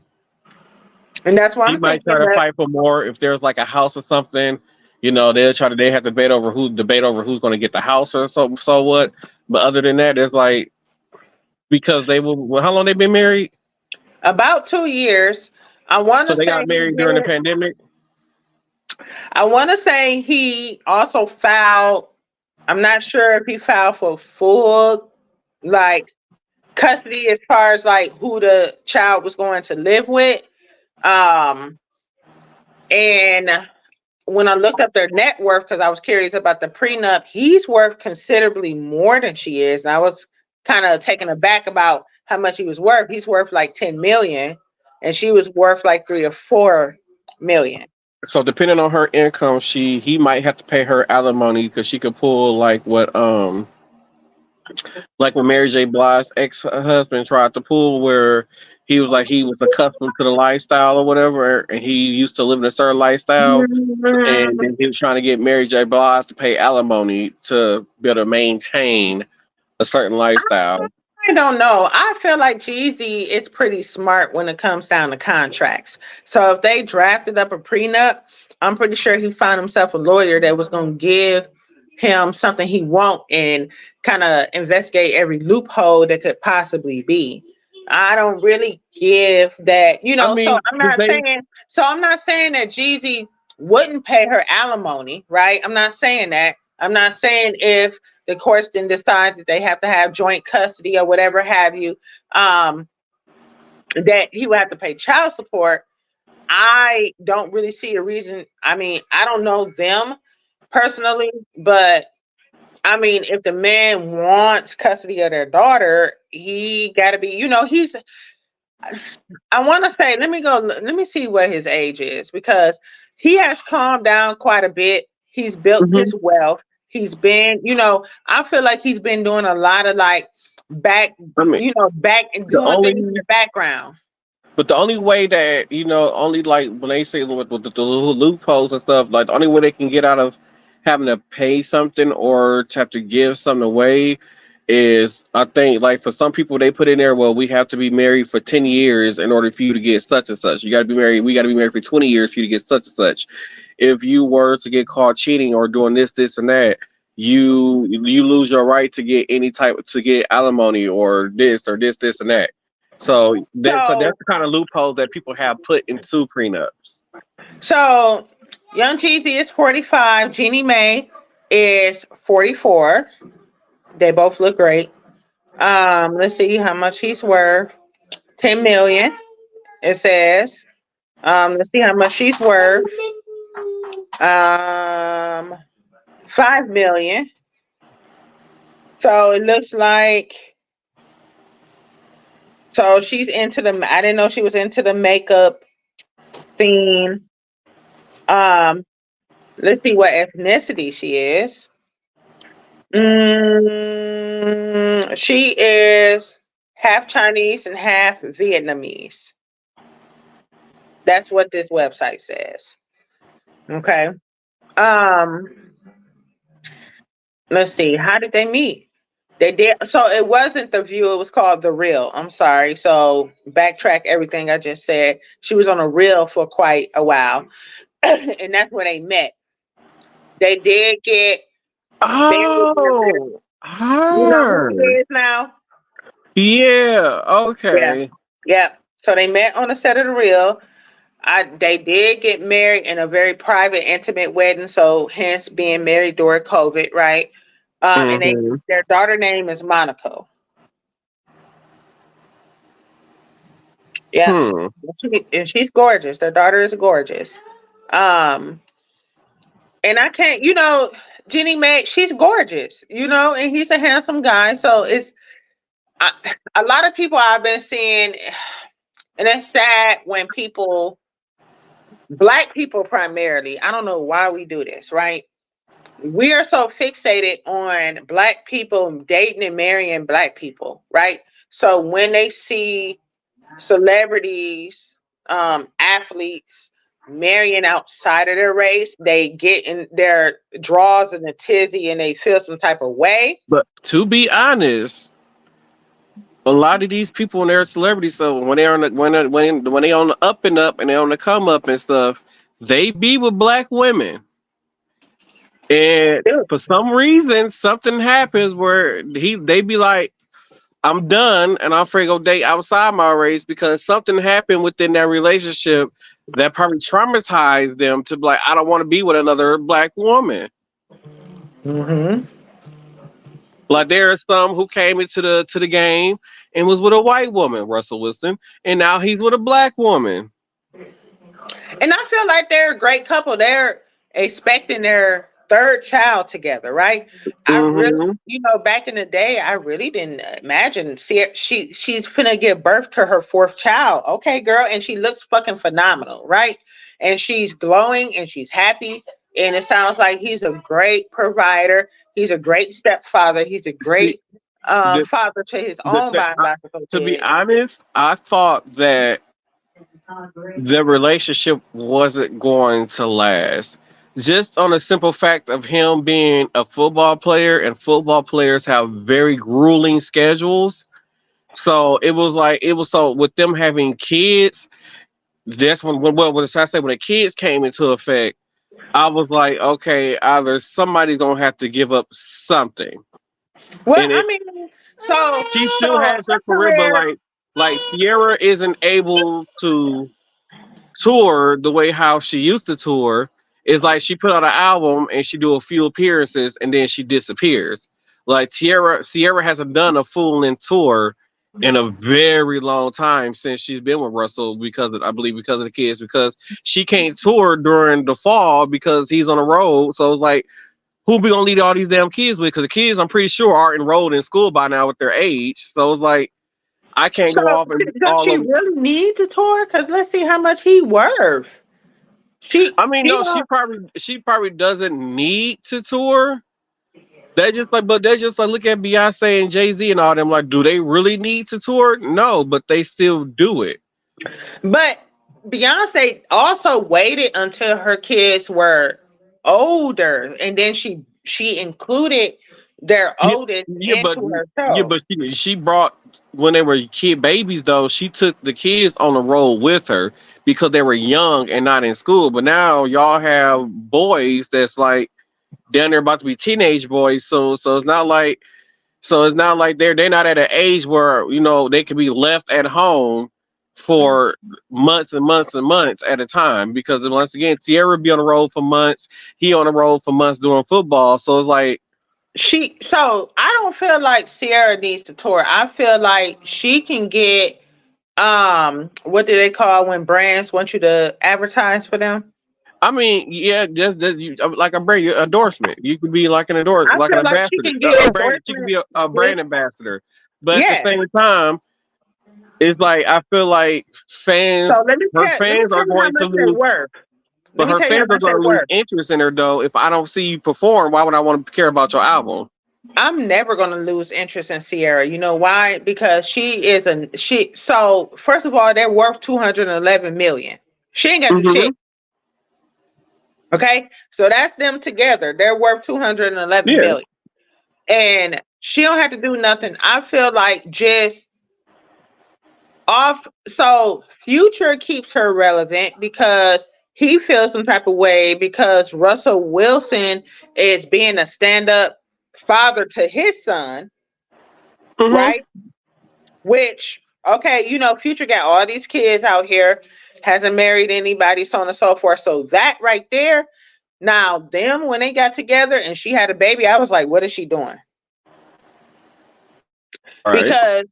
And that's why He I'm might thinking try to that fight for more if there's like a house or something. They have to debate over who's going to get the house or so what. But other than that, it's like because they will. Well, how long they been married? about 2 years. I want So to they say got married during the pandemic. I want to say he also filed. I'm not sure if he filed for full like custody as far as like who the child was going to live with. Um, and when I looked up their net worth, because I was curious about the prenup, he's worth considerably more than she is. And I was kind of taken aback about how much he was worth. He's worth like 10 million, and she was worth like 3 or 4 million. So depending on her income, he might have to pay her alimony because she could pull like when Mary J. Blige's ex-husband tried to pull, where he was like he was accustomed to the lifestyle or whatever, and he used to live in a certain lifestyle, and then he was trying to get Mary J. Blige to pay alimony to be able to maintain a certain lifestyle. I don't know. I feel like Jeezy is pretty smart when it comes down to contracts. So if they drafted up a prenup, I'm pretty sure he found himself a lawyer that was going to give him something he want and kind of investigate every loophole that could possibly be. I don't really give that, I mean, so I'm not saying that Jeezy wouldn't pay her alimony, right? I'm not saying that. I'm not saying if the courts then decides that they have to have joint custody or whatever have you, that he would have to pay child support. I don't really see a reason. I mean, I don't know them personally, but I mean, if the man wants custody of their daughter, he got to be, he's, I want to say, let me see what his age is, because he has calmed down quite a bit. He's built his wealth. He's been, I feel like he's been doing a lot of like back and doing things in the background. But the only way that, only like when they say with the loopholes and stuff, like the only way they can get out of having to pay something or to have to give something away is I think like for some people they put in there, well, we have to be married for 10 years in order for you to get such and such. You gotta be married, we gotta be married for 20 years for you to get such and such. If you were to get caught cheating or doing this, and that, you lose your right to get any type to get alimony or this, and that. So that's So, the kind of loophole that people have put into prenups. so Young Jeezy is 45. Jeannie Mae is 44. They both look great. Let's see how much he's worth. 10 million, it says. Let's see how much she's worth. 5 million. So it looks like, so she's into the, I didn't know she was into the makeup theme. Let's see what ethnicity she is. She is half Chinese and half Vietnamese. That's what this website says. Okay. Let's see. How did they meet? They did. So it wasn't The View. It was called The Real. I'm sorry. So backtrack everything I just said. She was on a reel for quite a while, and that's where they met. They did get. Oh, You know who her. she is now? Yeah. Okay. Yeah. So they met on the set of The Real. They did get married in a very private, intimate wedding. So hence being married during COVID, right? And their daughter name is Monaco. Yeah. And she's gorgeous. Their daughter is gorgeous. And I can't, Jeannie Mae, she's gorgeous, and he's a handsome guy. So it's a lot of people I've been seeing, and it's sad when Black people primarily, I don't know why we do this, right? We are so fixated on Black people dating and marrying Black people, right? So when they see celebrities, athletes marrying outside of their race, they get in their draws in a tizzy and they feel some type of way. But to be honest, a lot of these people and they're celebrities, so when they're on the when they on the up and up and they're on the come up and stuff, they be with Black women. And for some reason, something happens where they be like, I'm done and I'm afraid to go date outside my race because something happened within that relationship that probably traumatized them to be like, I don't want to be with another Black woman. Like there are some who came into the game and was with a white woman, Russell Wilson, and now he's with a Black woman. And I feel like they're a great couple. They're expecting their third child together, right? I really, back in the day, I really didn't imagine she's gonna give birth to her fourth child. Okay, girl, and she looks fucking phenomenal, right? And she's glowing and she's happy. And it sounds like he's a great provider. He's a great stepfather. He's a great father to his own biological To be kid. honest, I thought that the relationship wasn't going to last. Just on a simple fact of him being a football player, and football players have very grueling schedules. So it was so with them having kids, that's when the kids came into effect, I was like, okay, either somebody's gonna have to give up something. Well, I mean, so she still has her career, but like Sierra isn't able to tour the way how she used to tour. It's like she put out an album and she do a few appearances and then she disappears. Like Sierra hasn't done a full-length tour in a very long time since she's been with Russell because of the kids, because she can't tour during the fall because he's on the road. So it's like, who we gonna lead all these damn kids with? Because the kids, I'm pretty sure, are enrolled in school by now with their age. So it's like, I can't go off and does she really need to tour? Because let's see how much he worth. She probably doesn't need to tour. They're just like look at Beyonce and Jay-Z and all them. Like, do they really need to tour? No, but they still do it. But Beyonce also waited until her kids were older, and then she included their Yeah, oldest yeah, but into her yeah, show. but she brought when they were kid babies though. She took the kids on the road with her because they were young and not in school. But now y'all have boys that's like down there about to be teenage boys soon. So it's not like they're not at an age where they can be left at home for months and months and months at a time. Because once again, Tierra be on the road for months, he on the road for months doing football. So it's like, So I don't feel like Sierra needs to tour. I feel like she can get what do they call when brands want you to advertise for them? I mean, yeah, just like a brand endorsement. You could be like I like an feel like she ambassador, can get a brand. She could be endorsements a with, brand ambassador. But at the yes. same time, it's like I feel like So let me her tell fans are you how going to much they're lose. worth. Let But me her tell you how fans are much going they're to lose worth. interest in her though. If I don't see you perform, why would I want to care about your album? I'm never gonna lose interest in Sierra. You know why? Because so first of all, they're worth 211 million. She ain't got to do Hmm. shit. Okay? So that's them together. They're worth 211 Yeah. million. And she don't have to do nothing. I feel like just off so Future keeps her relevant because he feels some type of way because Russell Wilson is being a stand-up father to his son, Hmm. right? Which, okay, Future got all these kids out here, hasn't married anybody, so on and so forth. So that right there, now them when they got together and she had a baby, I was like, what is she doing? All right. Because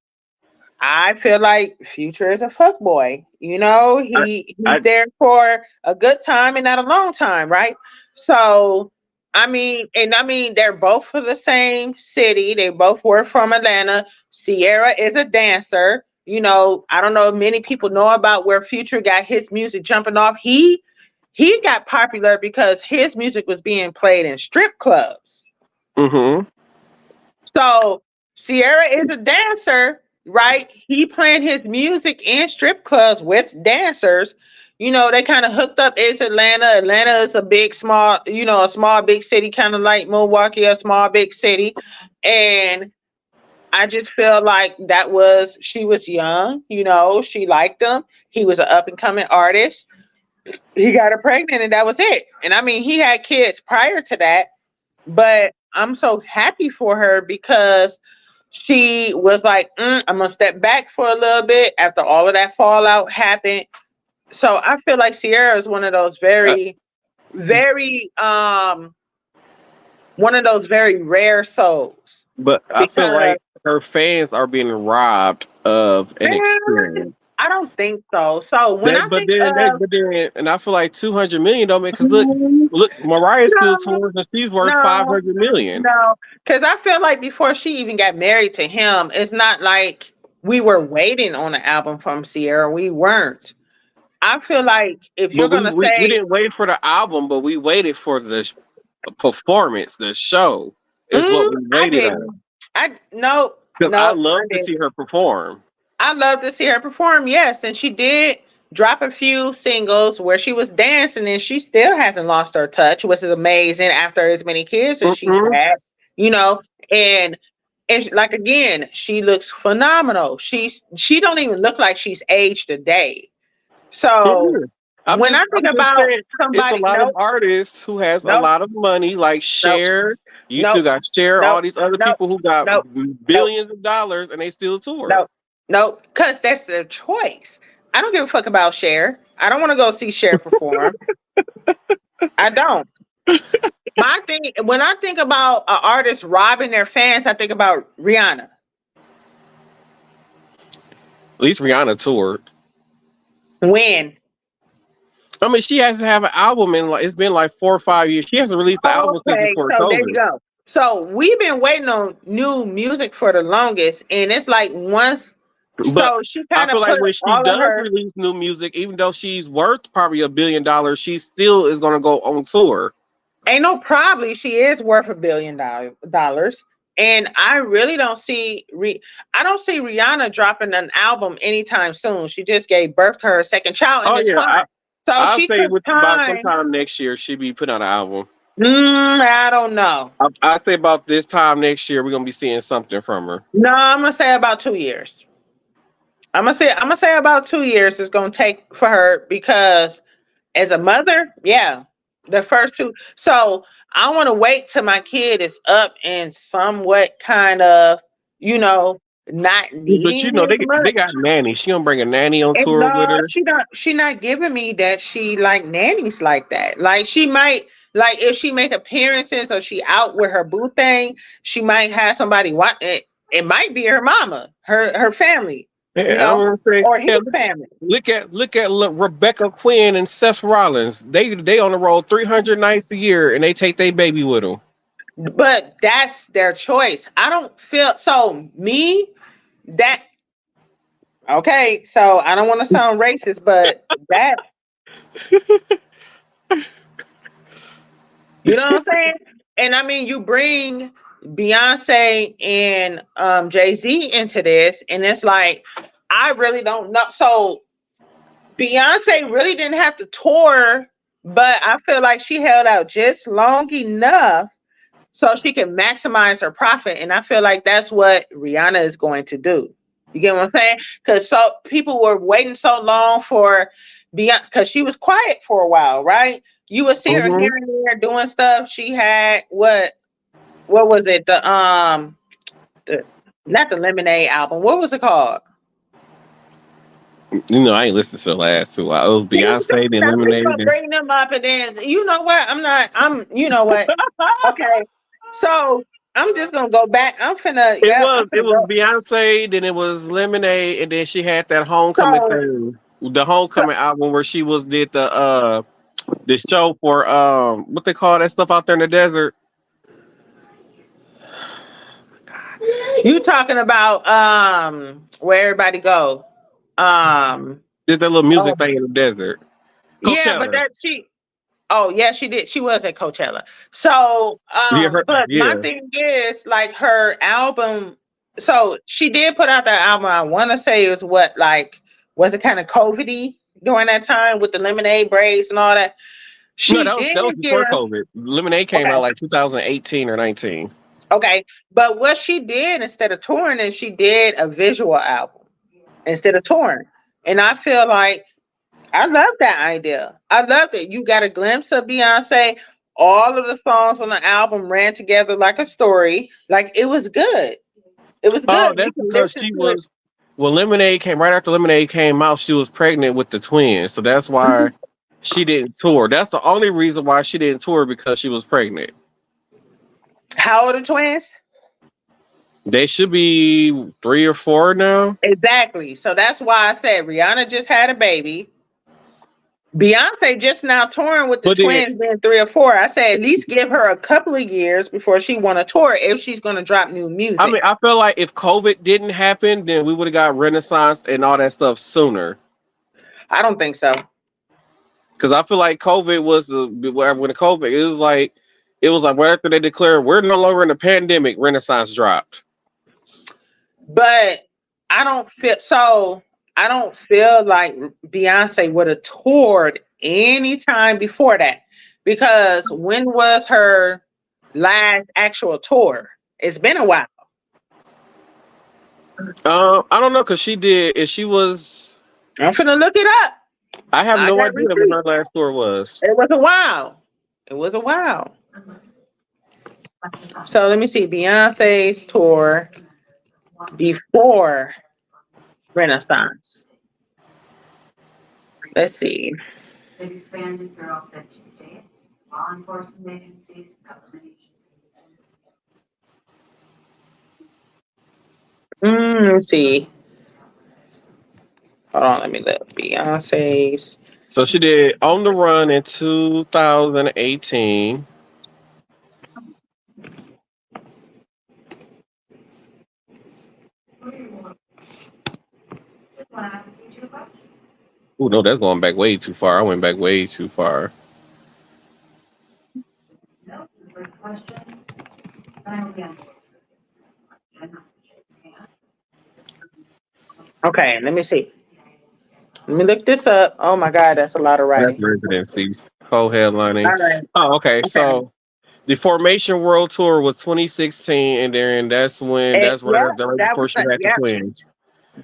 I feel like Future is a fuck boy. I, He's I, there for a good time and not a long time, right? So I mean, they're both from the same city. They both were from Atlanta. Sierra is a dancer. I don't know if many people know about where Future got his music jumping off. He got popular because his music was being played in strip clubs. hmm So Sierra is a dancer, right? He playing his music in strip clubs with dancers. They kind of hooked up. It's Atlanta. Atlanta is a big, small, a small, big city, kind of like Milwaukee, a small, big city. And I just feel like she was young, she liked him. He was an up and coming artist. He got her pregnant and that was it. And I mean, he had kids prior to that, but I'm so happy for her because she was like, I'm gonna step back for a little bit after all of that fallout happened. So I feel like Sierra is one of those very, very one of those very rare souls. but I feel Because like her fans are being robbed of an man, experience. I don't think so. So when I think of And I feel like 200 million don't make because look, Mariah still no, tours and she's worth five no, hundred million. no, because I feel like before she even got married to him, it's not like we were waiting on an album from Sierra. We weren't. I feel like if But you're gonna we say didn't wait for the album, but we waited for the performance, the show is what mm, we I waited on. didn't. I no, Because I no, I love to didn't. see her perform. I love to see her perform, yes, and she did drop a few singles where she was dancing, and she still hasn't lost her touch, which is amazing after as many kids as she's Mm-hmm. had, you know, and like again, she looks phenomenal. She don't even look like she's aged a day. So when I think I'm just about saying, it's a somebody, lot of nope, artists who has a nope, lot of money, like nope, Cher. You still nope, got Cher, all nope, these other nope, people who got nope, nope. billions of dollars, and they still tour. No, no, because that's their choice. I don't give a fuck about Cher. I don't want to go see Cher perform. I don't. My thing, when I think about an artist robbing their fans, I think about Rihanna. At least Rihanna toured. When? I mean, she has to have an album in like it's been like 4 or 5 years. She hasn't released the album since Okay, before so there you COVID. go. So we've been waiting on new music for the longest, and it's like once. But So she I kind of feel like put when she all of does her. release new music, even though she's worth probably $1 billion, she still is gonna go on tour. Ain't no probably she is worth $1 billion, and I really don't see I don't see Rihanna dropping an album anytime soon. She just gave birth to her second child, and Oh it's yeah, fine. So I'll she say took with about time. sometime next year she'll be putting out an album. I don't know. I say about this time next year, we're gonna be seeing something from her. No, I'm gonna say about 2 years. I'm gonna say about 2 years it's gonna take for her because as a mother, yeah, the first two. So I want to wait till my kid is up and somewhat kind of, you know, not But needing you know, as they got much. nanny. She gonna bring a nanny on And tour with no, her. she not giving me that she like nannies like that. Like she might like if she make appearances or she out with her boo thing, she might have somebody watch it. It might be her mama, her family, you Yeah, I know, want to say, or his yeah, family. look, Rebecca Quinn and Seth Rollins. They on the road 300 nights a year, and they take their baby with them. But that's their choice. I don't feel so me that okay, so I don't want to sound racist, but that you know what I'm saying? And I mean you bring Beyonce and Jay-Z into this, and it's like I really don't know. So Beyonce really didn't have to tour, but I feel like she held out just long enough so she can maximize her profit. And I feel like that's what Rihanna is going to do. You get what I'm saying? Because so people were waiting so long for Beyonce because she was quiet for a while, right? You would see her Hmm. here and there doing stuff. She had what was it? The not the Lemonade album. What was it called? You know, I ain't listened to the last two. It was See, Beyonce, then some people Lemonade. are bringing them up, and then you know what? You know what? Okay, so I'm just gonna go back. I'm It finna was go. Beyonce, then it was Lemonade, and then she had that homecoming So, thing, the homecoming album where she was did the show for what they call that stuff out there in the desert. you talking about where everybody go? Um, Did that little oh, music thing in the desert. yeah, but Coachella. that she. Oh yeah, she did. She was at Coachella. So, Yeah, but my yeah. thing is like her album. So she did put out that album. I want to say it was what like was it kind of COVID-y during that time with the lemonade braids and all that. No, She did that was give before COVID. Lemonade came okay, out like 2018 or 19. okay. But what she did instead of touring is she did a visual album instead of touring. And I feel like I love that idea. I love it. You got a glimpse of Beyonce. All of the songs on the album ran together like a story. Like it was good. It was Oh, good. You that's can because listen she to it. was. Well, Lemonade came right after Lemonade came out. She was pregnant with the twins, so that's why she didn't tour. That's the only reason why she didn't tour because she was pregnant. How old are the twins? They should be 3 or 4 now. Exactly. So that's why I said Rihanna just had a baby. Beyonce just now touring with the But then, twins being 3 or 4. I said at least give her a couple of years before she want to tour if she's going to drop new I music. mean, I feel like if COVID didn't happen, then we would have got Renaissance and all that stuff sooner. I don't think so. Because I feel like COVID was when the COVID it was like right after they declared we're no longer in a pandemic, Renaissance dropped. But I don't feel so. I don't feel like Beyonce would have toured any time before that because when was her last actual tour? It's been a while. I don't know because she did. If she was, I'm gonna look it up. I have I no got idea when receipts. her last tour was. It was a while. It was a while. So let me see Beyonce's tour before Renaissance. Let's see. They've expanded throughout 50 states, law enforcement agencies, government agencies. Let's see. Hold on, let me look. Beyonce's. So she did On the Run in 2018. Oh no, that's going back way too far. I went back way too far. No, good question. I don't get it. Okay, let me see. Let me look this up. Oh my God, that's a lot of That's writing. residencies. Co-headlining. All right. Oh, okay. Okay. So The Formation World Tour was 2016, and then that's Yeah, right that before was she had the twins.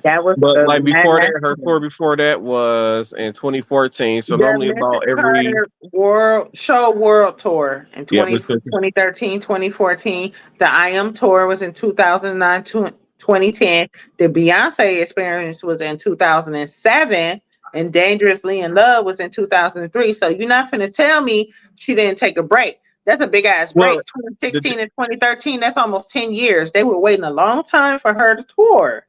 that was But like before that, her that's tour before that was in 2014. So the normally about Mrs. every Carter World Tour in yeah, 2013, 2014. The I Am Tour was in 2009, 2010. The Beyonce Experience was in 2007. And Dangerously in Love was in 2003. So you're not going to tell me she didn't take a break. That's a big ass well, break. 2016 and 2013, that's almost 10 years. They were waiting a long time for her to tour.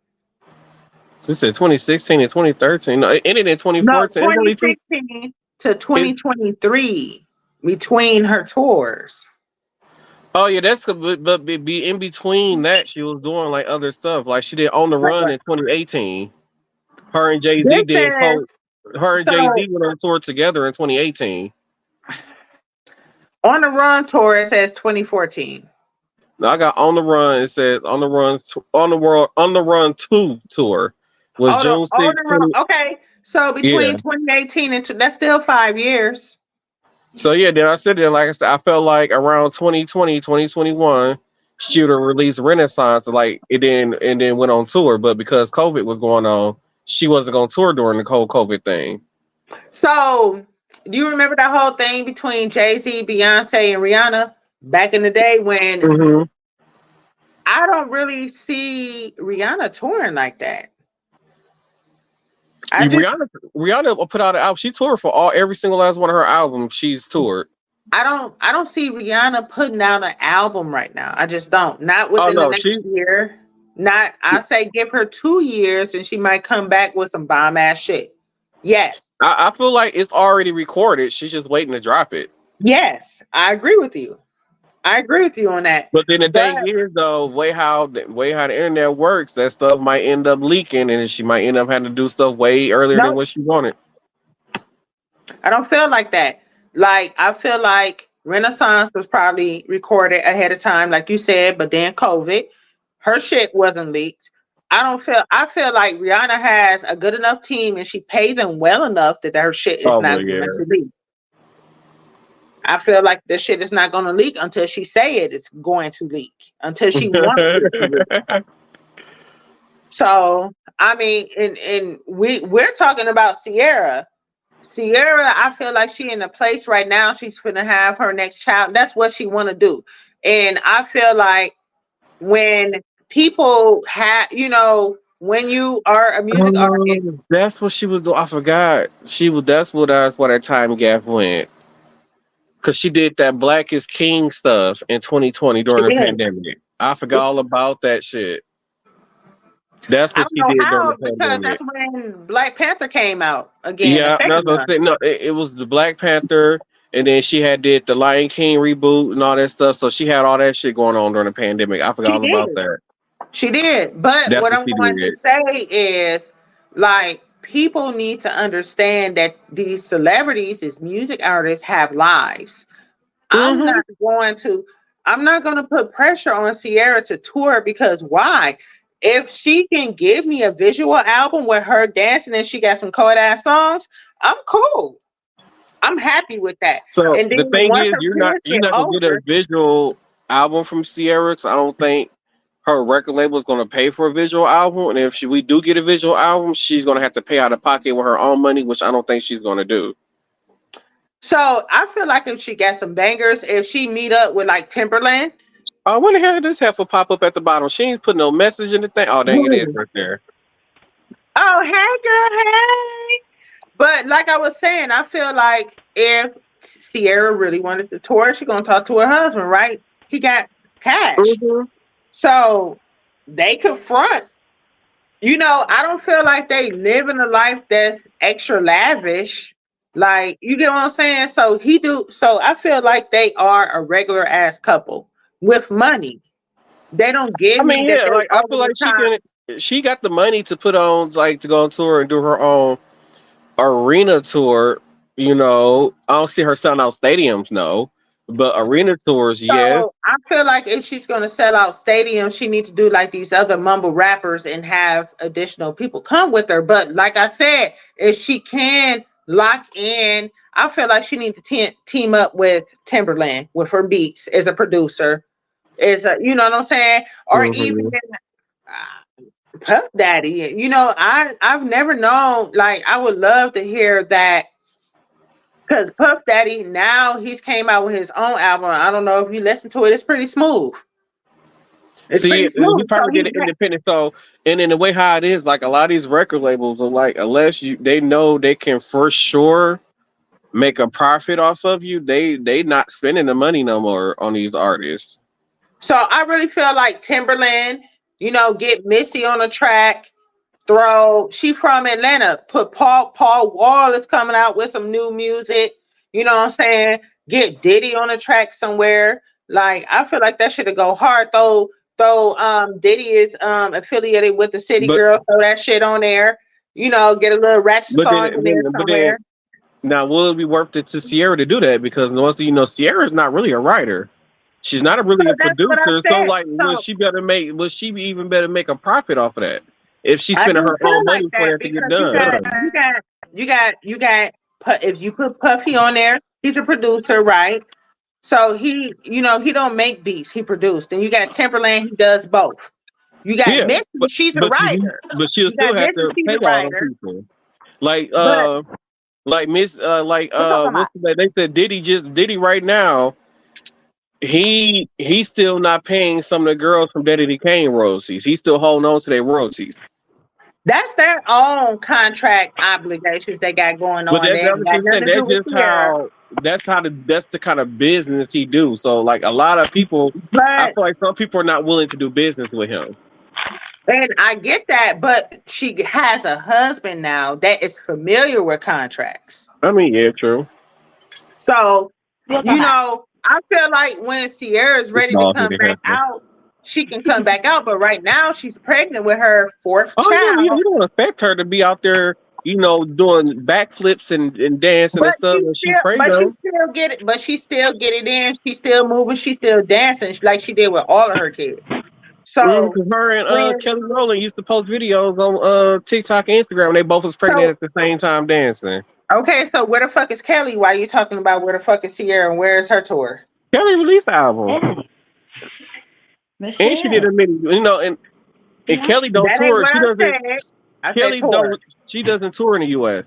she said 2016 and 2013. No, it ended in No, 2014. It's only two. 2016 to It's 2023 between her tours. oh yeah, that's but be in between that she was doing like other stuff. Like she did On the Like Run what? in 2018. Her and Jay Z This did says her and Jay so Z went on tour together in 2018. on the Run tour. It says 2014. Now I got On the Run. It says On the Run On the Run 2 tour was On June 6th. the Run. Okay, so Yeah. between 2018 and that's still 5 years. So yeah, then I said that like I said, I felt like around 2020, 2021, she would have released Renaissance like it then and then went on tour. But because COVID was going on, she wasn't gonna tour during the whole COVID thing. So do you remember that whole thing between Jay-Z, Beyonce, and Rihanna back in the day when Mm-hmm. I don't really see Rihanna touring like that? I just Rihanna put out an album. She toured for every single last one of her albums. She's toured. I don't see Rihanna putting out an album right now. I just don't. Not Oh within the no, next year. Not I say give her 2 years and she might come back with some bomb ass shit. Yes. I feel like it's already recorded. She's just waiting to drop it. Yes. I agree with you. I agree with you on that. But then the But thing is, though, way how the internet works, that stuff might end up leaking, and she might end up having to do stuff way earlier than no, what she wanted. I don't feel like that. Like I feel like Renaissance was probably recorded ahead of time, like you said, but then COVID, her shit wasn't leaked. I feel like Rihanna has a good enough team and she paid them well enough that her shit is Oh not well, going yeah. to leak. I feel like the shit is not going to leak until she say it's going to leak, until she wants it to leak. So I mean, and we're talking about Sierra. Sierra, I feel like she in a place right now. She's gonna have her next child. That's what she want to do, and I feel like when people have, when you are a music artist, That's what she was doing. I forgot. That's why that time gap went. Cause she did that Black is King stuff in 2020 during the pandemic. I forgot all about that shit. That's I what don't she know did during how the because pandemic. that's when Black Panther came out again. The Yeah, second that's what I'm one. saying. No, it was the Black Panther, and then she had did the Lion King reboot and all that stuff. So she had all that shit going on during the pandemic. I forgot She all about did. that. She did. But That's what what I'm she going to did. say is like people need to understand that these celebrities, these music artists have lives. I'm Mm-hmm. not going to put pressure on Sierra to tour because why? If she can give me a visual album with her dancing and she got some cold ass songs, I'm cool. I'm happy with that. So And then the thing once is, her you're kids get not gonna get a older, visual album from Sierra. 'Cause I don't think her record label is gonna pay for a visual album. And if we do get a visual album, she's gonna have to pay out of pocket with her own money, which I don't think she's gonna do. so I feel like if she got some bangers, if she meet up with like Timberland, Oh, when the hell did this heifer pop up at the bottom? She ain't put no message in the thing. Oh, dang, it is right there. oh hey girl, hey. But like I was saying, I feel like if Sierra really wanted to tour, she's gonna talk to her husband, right? He got cash. Mm-hmm. So they could front. I don't feel like they living a life that's extra lavish. Like, you get what I'm saying? So I feel like they are a regular ass couple with money. They don't I give me mean, that yeah, they like I over feel the like top. she got the money to put on like to go on tour and do her own arena tour. I don't see her selling out stadiums, no, but arena tours, yes. So I feel like if she's gonna sell out stadiums, she needs to do like these other mumble rappers and have additional people come with her. But like I said, if she can lock in. I feel like she needs to team up with Timberland with her beats as a producer. You know what I'm saying? Or even Mhm. Puff Daddy. You know, I've never known. Like, I would love to hear that because Puff Daddy now he's came out with his own album. I don't know if you listen to it. It's pretty smooth. It's See, pretty he smooth. So probably did it independent. So, and in the way how it is, like a lot of these record labels are like, unless they know they can for sure make a profit off of you, they not spending the money no more on these artists. So I really feel like Timberland, you know, get Missy on the track. She from Atlanta. Put Paul Wall is coming out with some new music. You know what I'm saying? Get Diddy on the track somewhere. Like, I feel like that should go hard. Though Diddy is affiliated with the City But Girl, throw that shit on there. You know, get a little ratchet but song in there then somewhere. now will it be worth it to Sierra to do that? Because once you know, Sierra's not really a writer. She's not So really a that's what I producer. So said. like, So will she be even better make a profit off of that if she's I spending do her feel own like money for that it to get because you done? got if you put Puffy on there, he's a producer, right? So he don't make beats, he produced. And you got Timberland, he does both. You got Yeah, Missy, but she's a but she writer. but she'll You got still have Missy, to she's pay a all them writer. people. Like But like we're talking about what's the name? They said Diddy right now. He's still not paying some of the girls from Daddy Kane royalties. He's still holding on to their royalties. that's their own contract obligations they got going But on there. that's It what got she's saying. nothing to do with Sierra. That's the kind of business he do. So like a lot of people, I But feel like some people are not willing to do business with him. and I get that, but she has a husband now that is familiar with contracts. I mean, yeah, true. So, Welcome you back. know, I feel like when Sierra's It's ready to all come the back husband. out, she can come back out. But right now, she's pregnant with her fourth Oh yeah, child. you don't expect her to be out there, doing backflips and dancing and But stuff when she's she pregnant. still get it. But she still get it in. She's still moving. She's still dancing like she did with all of her kids. So Because her and when Kelly Rowland used to post videos on TikTok and Instagram. And they both was pregnant so at the same time dancing. okay, so where the fuck is Kelly? Why are you talking about where the fuck is Sierra and where is her tour? Kelly released the album, Hey, and she did Michelle. a mini, and Kelly don't That ain't tour. what She I doesn't. said. I said Kelly tour. don't. She doesn't tour in the U.S.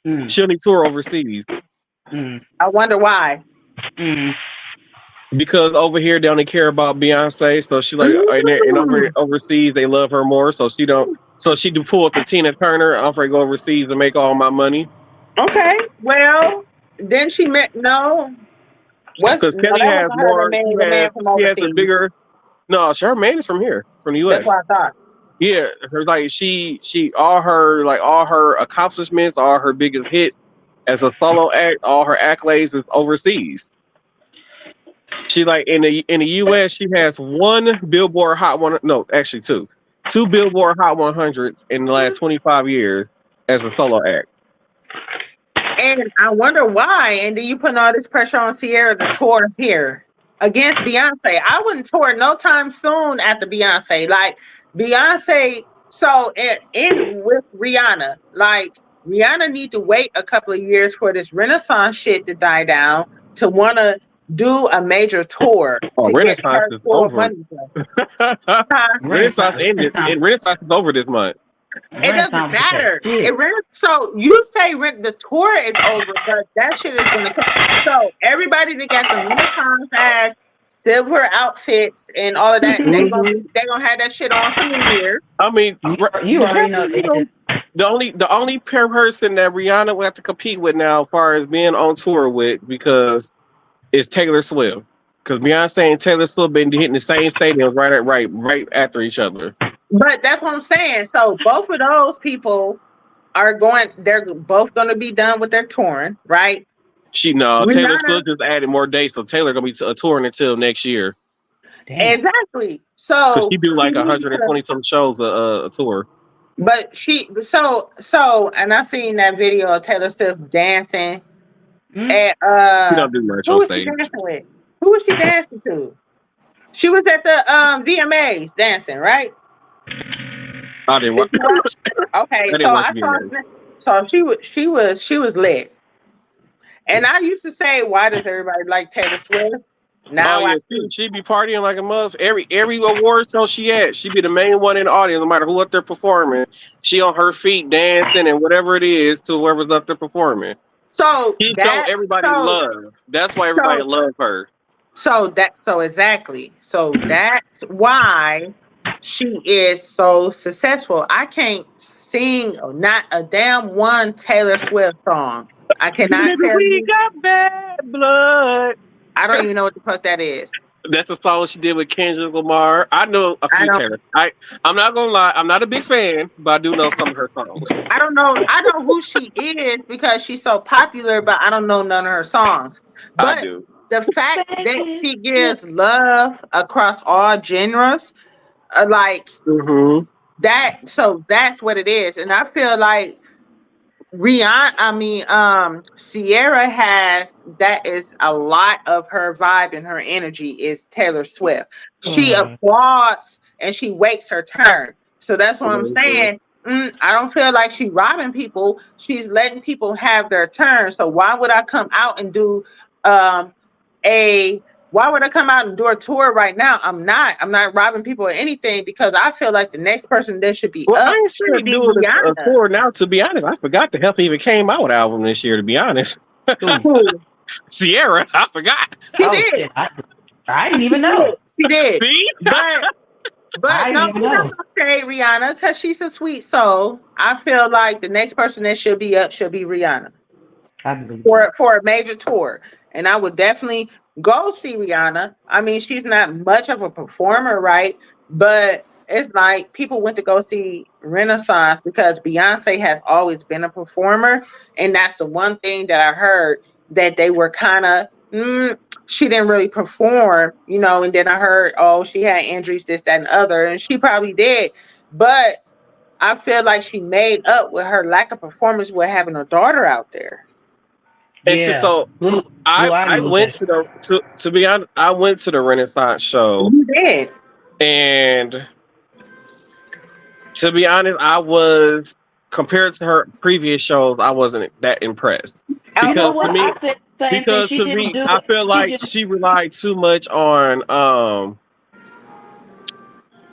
Mm, She only tour overseas mm, I wonder why. mm. because over here they only care about Beyonce. So she like and overseas they love her more. So she don't. So she do pull up the Tina Turner. I'm afraid to go overseas and make all my money Okay, well, then she met no. because No, Kelly that has wasn't her. more. The man from She has a overseas. bigger. No, her man is from here, from the That's U.S. what I thought. Yeah, her like she all her accomplishments, all her biggest hits as a solo act, all her accolades is overseas. She like in the US she has one Billboard Hot One, no, actually two Billboard Hot 100s in the last 25 years as a solo act. And I wonder why. And do you put all this pressure on Sierra to tour here against Beyonce? I wouldn't tour no time soon after Beyonce. Like Beyonce, so in with Rihanna, like Rihanna need to wait a couple of years for this Renaissance shit to die down to want to do a major tour Oh, to get Renaissance her is full over. money. Huh? Renaissance ended, and Renaissance is over this month. It doesn't matter. So you say the tour is over, but that shit is going to come. So everybody that got the Renaissance ass silver outfits and all of that, they gonna have that shit on for New Year. I mean, You already know the only person that Rihanna will have to compete with now, as far as being on tour with, because is Taylor Swift. Because Beyonce and Taylor Swift been hitting the same stadiums right after each other. But that's what I'm saying. So both of those people are going. They're both going to be done with their touring, right? Taylor Rihanna, Swift just added more dates, so Taylor gonna be touring until next year. exactly. So So she do like 120 some shows a tour. but and I seen that video of Taylor Swift dancing at She don't do much who on was she stage. dancing with? Who was she dancing to? She was at the VMAs dancing, right? I didn't watch. Okay, I didn't so watch I saw VMAs. So she was lit. And I used to say, why does everybody like Taylor Swift? Oh Now I yeah, she be partying like a mother. Every award show she at, she be the main one in the audience, no matter who up there performing. She on her feet dancing and whatever it is to whoever's up there performing. so She show that's everybody love. That's why everybody so love her. so exactly. So that's why she is so successful. I can't sing not a damn one Taylor Swift song. I cannot Maybe tell we you. got bad blood. I don't even know what the fuck that is. That's a song she did with Kendrick Lamar. I know a I few don't Taylor. I'm not gonna lie. I'm not a big fan, but I do know some of her songs. I don't know. I know who she is because she's so popular, but I don't know none of her songs. I But do. the fact that she gives love across all genres, like Mm-hmm. that, so that's what it is. And I feel like Sierra has that is a lot of her vibe and her energy is Taylor Swift. She applauds and she waits her turn. So that's what I'm Mm-hmm. saying. I don't feel like she's robbing people. She's letting people have their turn. So why would I come out and do um a why would I come out and do a tour right now? I'm not. I'm not robbing people or anything because I feel like the next person that should be Well, I up ain't should saying be do a Rihanna. tour now. To be honest, I forgot the Help even came out album this year. To be honest, Who? Sierra, I forgot. She Oh did. shit! I didn't even know. She did. See, But I no, didn't even we're not know. gonna say Rihanna because she's a sweet soul. I feel like the next person that should be up should be Rihanna I believe you. for a major tour. And I would definitely go see Rihanna. I mean, she's not much of a performer, right? But it's like people went to go see Renaissance because Beyonce has always been a performer, and that's the one thing that I heard that they were kind of she didn't really perform, you know. And then I heard, oh, she had injuries, this, that, and other, and she probably did. But I feel like she made up with her lack of performance with having a daughter out there. and Yeah. so Blue I Ivy was went that. to to be honest, I went to the Renaissance show, You did. and to be honest, I was compared to her previous shows, I wasn't that impressed You know because to what? me, I said the same thing. because She to didn't me, do I it. feel like She she relied too much on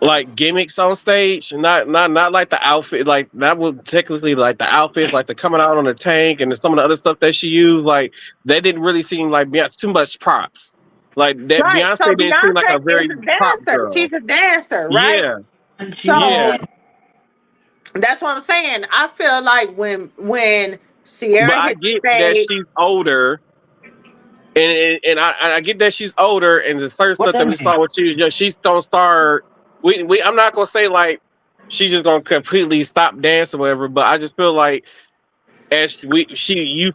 like gimmicks on stage, not like the outfit, like that would technically like the outfits, like the coming out on the tank and some of the other stuff that she used, like that didn't really seem like Beyonce, too much props. Like that Right. So Beyonce didn't seem like Beyonce a is very a prop dancer. girl. She's a dancer, right? Yeah, she yeah. So did. that's what I'm saying. I feel like when But Sierra I hit the get that stage, she's older, and I get that she's older, and the certain What stuff that that we mean? saw with she, she's don't start. We I'm not gonna say like she's just gonna completely stop dancing or whatever, but I just feel like as we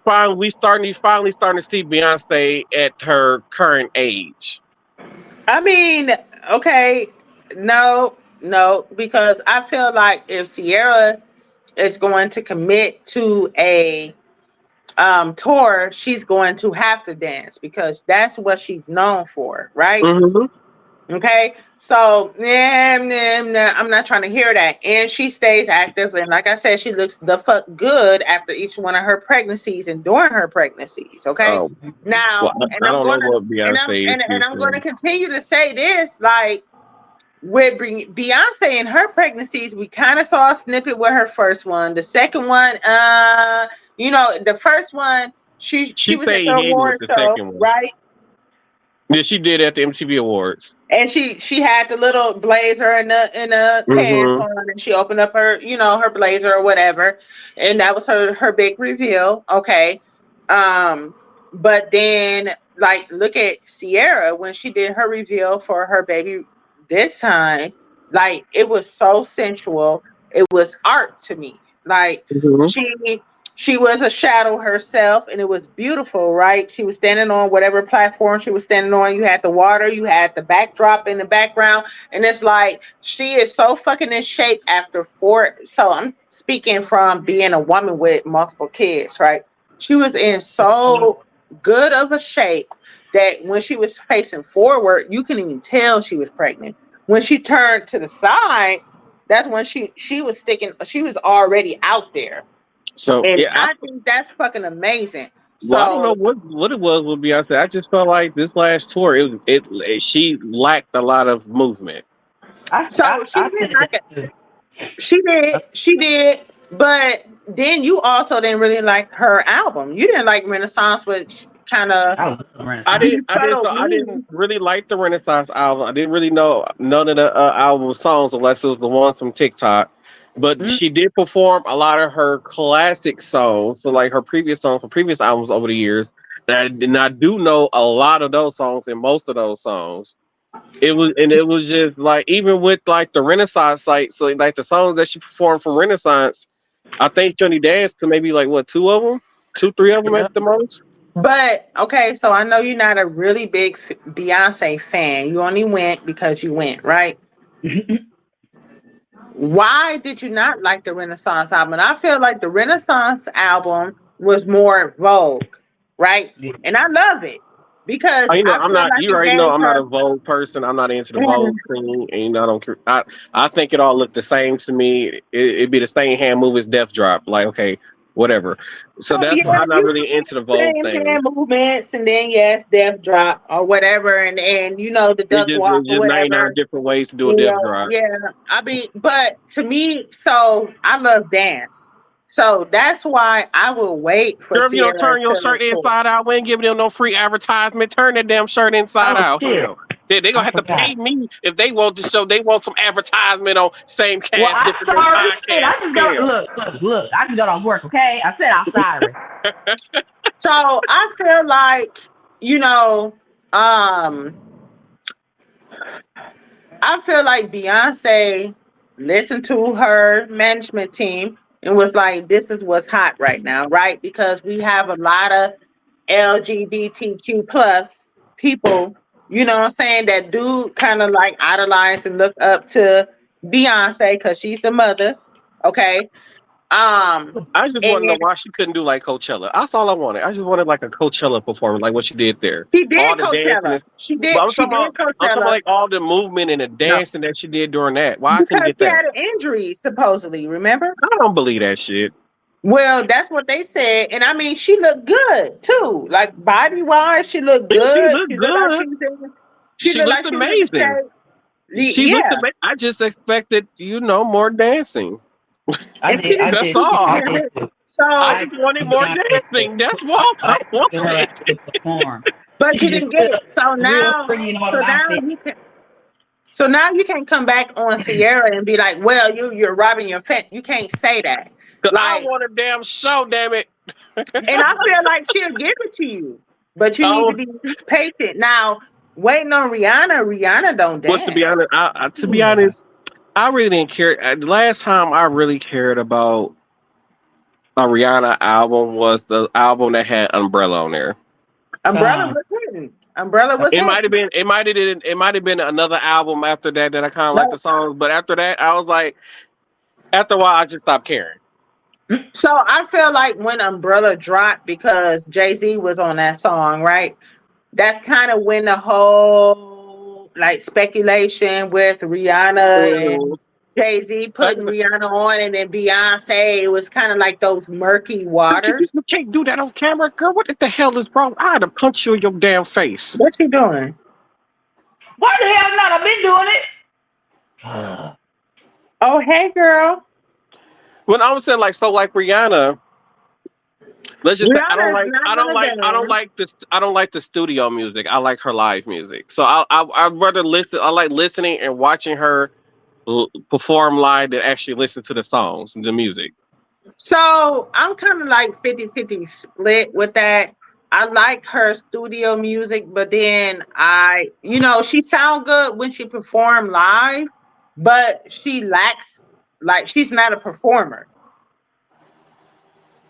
finally starting to see Beyonce at her current age. I mean, okay, no, because I feel like if Sierra is going to commit to a tour, she's going to have to dance because that's what she's known for, right? Mm-hmm. Okay, so nah, I'm not trying to hear that. And she stays active, and like I said, she looks the fuck good after each one of her pregnancies and during her pregnancies. Okay, Oh, well, now, and I I'm don't know gonna what Beyonce is. and I'm gonna continue to say this, like with Beyonce and her pregnancies, we kind of saw a snippet with her first one. The second one, the first one, she She was at stayed the hidden with award the show, second one. right? Yeah, she did at the MTV Awards. And she had the little blazer and the pants Mm-hmm. on, and she opened up her her blazer or whatever, and that was her big reveal. Okay, but then like look at Sierra when she did her reveal for her baby this time, like it was so sensual. It was art to me. Like Mm-hmm. she was a shadow herself, and it was beautiful, right? She was standing on whatever platform she was standing on. You had the water, you had the backdrop in the background, and it's like she is so fucking in shape after 4. So I'm speaking from being a woman with multiple kids, right? She was in so good of a shape that when she was facing forward, you can even tell she was pregnant. When she turned to the side, that's when she was sticking. She was already out there. So And yeah, I think that's fucking amazing. well, I don't know So what it was with Beyonce. I just felt like this last tour, she lacked a lot of movement. she I did said like that it. too. She did. But then you also didn't really like her album. You didn't like Renaissance, which kind of I was running I time. didn't, I didn't, so fuddled I me. didn't really like the Renaissance album. I didn't really know none of the album songs unless it was the ones from TikTok. But Mm. she did perform a lot of her classic songs, so like her previous songs from previous albums over the years. And I do know a lot of those songs and most of those songs. It was just like even with like the Renaissance so like the songs that she performed from Renaissance, I think Johnny danced to maybe like what two of them, two three of them at Yeah. the most. But okay, so I know you're not a really big Beyonce fan. You only went because you went, right? Why did you not like the Renaissance album? And I feel like the Renaissance album was more Vogue, right? Yeah. And I love it because You know, I I'm feel not. like You it already know gave I'm not her. a Vogue person. I'm not into the Mhm. Vogue thing, and you know, I don't care. I think it all looked the same to me. It'd be the same hand move as Death Drop. Like, okay, whatever. So Oh that's yeah, why I'm not you really into the Vogue same thing. hand movements, and then yes, death drop or whatever, and you know the duck walk It's or just 99 whatever. different ways to do a You Death know, Drop. yeah. I mean, but to me, so I love dance, so that's why I will wait for Girl, if you don't Sierra turn your to shirt tour. inside out, we ain't giving them no free advertisement. Turn that damn shirt inside Oh out. shit! Hell, they gonna I have to forgot. pay me if they want to show. They want some advertisement on same Well, cast, I'm different sorry. Shit, I podcast. just got Hell. look. I just got off work. Okay, I said I'm sorry. So I feel like you know, um, I feel like Beyonce listened to her management team and was like, "This is what's hot right now, right?" Because we have a lot of LGBTQ plus people, you know what I'm saying, that do kind of like idolize and look up to Beyonce because she's the mother. Okay. I just want to know And why she couldn't do like Coachella. That's all I wanted. I just wanted like a Coachella performance, like what she did there. she did All the dancing, Coachella. and, but She did I'm talking about Coachella. like all the movement and the No. dancing that she did during that. Why I couldn't Because get she that? had an injury, supposedly, remember? I don't believe that shit. Well, that's what they said. And I mean, she looked good too. Like body wise, she looked She good. looked She looked like good. she She looked like looked she was in amazing. shape. She looked Yeah. amazing. I just expected, more dancing. I And she did. I didn't That's did. all. I get did it. too. So I I just wanted more Beyonce dancing. That's what I girl wanted. to perform. but She you just didn't get stood it. up real pretty and So now automatic. you can you can come back on Sierra and be like, well, you're robbing your fan. You can't say that. 'Cause I Like, want a damn show, damn it. and I feel like she'll give it to you. But you need Oh, to be patient. Now, waiting on Rihanna don't but to dance. be honest, I really didn't care. The last time I really cared about a Rihanna album was the album that had Umbrella on there. Umbrella Uh, was hitting. Umbrella was It might have hitting. been. It might have been another album after that that I kind of like No. the songs. But after that, I was like, after a while, I just stopped caring. So I feel like when Umbrella dropped because Jay-Z was on that song, right? That's kind of when the whole like speculation with Rihanna and Mhm. Jay-Z putting Rihanna on and then Beyonce, it was kind of like those murky waters. You can't do that on camera, girl. What the hell is wrong? I'd have punched you in your damn face. What's she doing? why the hell not? I've been doing it. Oh, hey girl. When I was saying like Rihanna, let's just say Rihanna is not gonna dance. I don't like the studio music. I like her live music. So I'd rather listen. I like listening and watching her perform live than actually listen to the songs, the music. So I'm kind of like 50-50 split with that. I like her studio music, but then she sound good when she perform live, but she lacks, like, she's not a performer.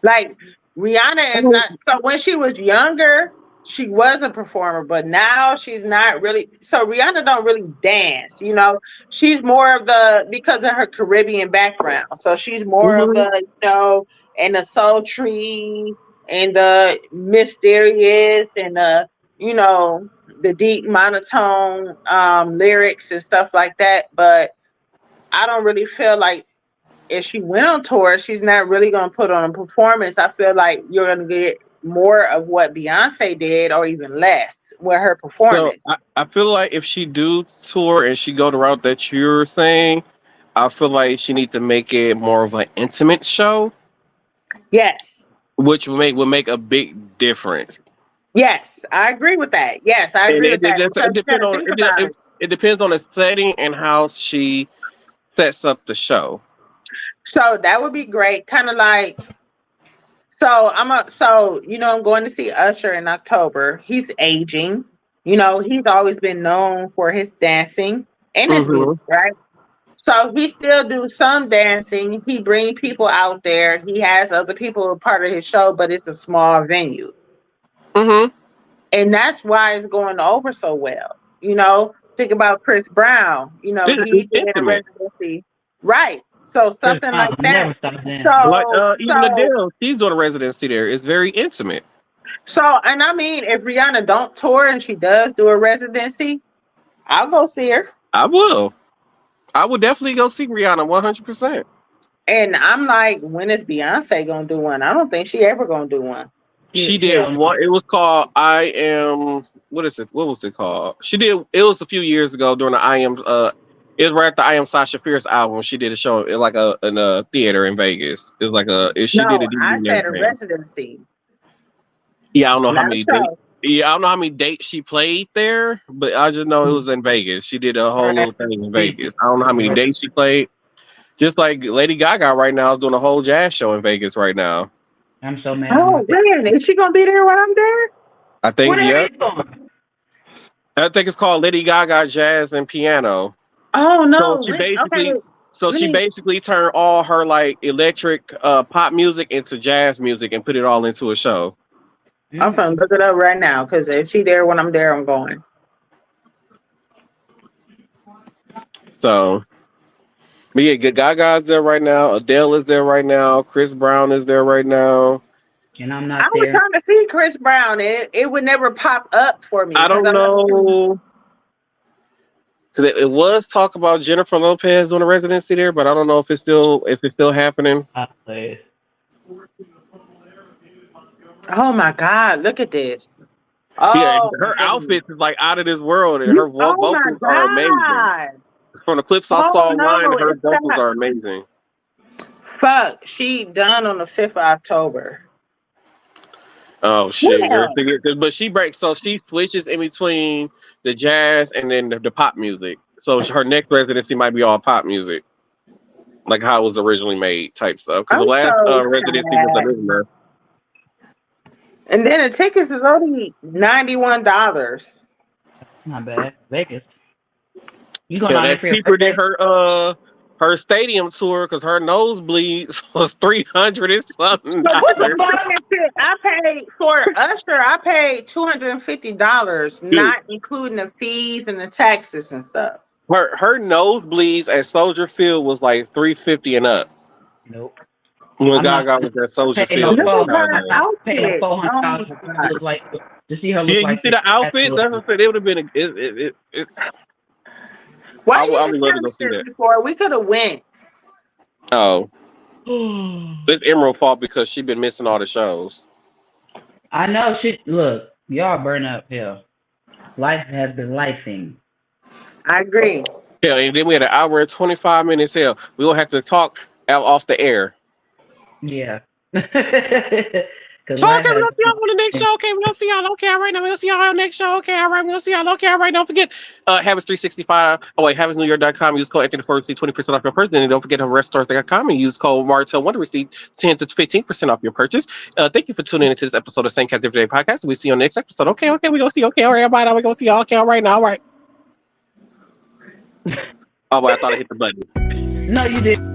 Like Rihanna is not. So when she was younger, she was a performer, but now she's not really. So Rihanna don't really dance. She's more of the, because of her Caribbean background. So she's more of Mhm. the, and the sultry and the mysterious and the deep monotone lyrics and stuff like that. But I don't really feel like if she went on tour, she's not really going to put on a performance. I feel like you're going to get more of what Beyonce did, or even less with her So performance. I feel like if she do tour and she go the route that you're saying, I feel like she needs to make it more of an intimate show, Yes. which would make a big difference. Yes, I agree with that. Yes, I And agree with that. it Because you got depends to on think about it. it depends on the setting and how she sets up the show. So that would be great. Kind of like, I'm going to see Usher in October. He's aging. He's always been known for his dancing and his music, Mm-hmm. right? So he still do some dancing. He bring people out there. He has other people a part of his show, but it's a small venue. Mm-hmm. And that's why it's going over so well. Think about Chris Brown. He It's did a intimate. residency. Right. So Chris something Brown like that. never stopped dancing. Like even So Adele, she's doing a residency there. It's very intimate. and I mean, if Rihanna don't tour and she does do a residency, I'll go see her. I will. I would definitely go see Rihanna 100%. And I'm like, when is Beyonce gonna do one? I don't think she ever gonna do one. She did one. It was called I Am. What is it? What was it called? She did. It was a few years ago during the I Am. It was right after I Am Sasha Fierce album. She did a show like in a theater in Vegas. It was like she No, did a I DVD and said a everything. residency. Yeah, I don't know how Not a many dates. show. Yeah, I don't know how many dates she played there, but I just know it was in Vegas. She did a whole little thing in Vegas. I don't know how many dates she played. Just like Lady Gaga right now is doing a whole jazz show in Vegas right now. I'm so mad. Oh man, is she gonna be there when I'm there? I think What yeah. are you doing? I think it's called Lady Gaga Jazz and Piano. Oh no. So she Let me- basically turned all her like electric pop music into jazz music and put it all into a show. I'm gonna look it up right now because if she there when I'm there, I'm going. So, but yeah, good Gaga's there right now. Adele is there right now. Chris Brown is there right now. And I'm not I was there. trying to see Chris Brown. It would never pop up for me. I don't know. Because it was talk about Jennifer Lopez doing a residency there, but I don't know if it's still happening. Oh my God! Look at this. Oh, Yeah, her outfits is like out of this world, and her vocals are amazing. From the clips I saw online, her vocals are amazing. Fuck, she done on the 5th of October. Oh shit! Yeah. But she breaks, so she switches in between the jazz and then the pop music. So her next residency might be all pop music, like how it was originally made, type stuff. Because the last residency was original. And then the tickets is only $91. Not bad. Vegas. You going Yeah, out that there cheaper than her stadium tour because her nosebleeds was $300 and something. What's the fucking shit? I paid for Usher. I paid $250, not including the fees and the taxes and stuff. Her nosebleeds at Soldier Field was like $350 and up. Nope. When Gaga was at Soldier Field. Look at $400 look like to see her look like. You see the outfit? That's what I said. It would have been Why I would love to go see that. before? We could have went. Oh. It's Emerald's fault because she been missing all the shows. I know. Look, y'all burn up here. Life has been lifing. I agree. Yeah, and then we had an hour and 25 minutes here. We gonna have to talk off the air. Yeah. So okay, we're gonna see y'all on the next show. Okay, we're gonna see y'all. Okay, all right, now we're gonna see y'all on the next show. Okay, all right, we're gonna see y'all. Okay, all right, don't forget Habits365. Oh wait, habitsnewyork.com. Use code Anthony for receive 20% off your purchase. And don't forget reststore.com and use code Martel1 to receive 10 to 15% off your purchase. Thank you for tuning into this episode of Samecastdiff Podcast. We see you on the next episode. Okay, we gonna see. Okay, all right, everybody, we gonna see y'all. Okay, all right, now, all right. Oh, boy, I thought I hit the button. No, you didn't.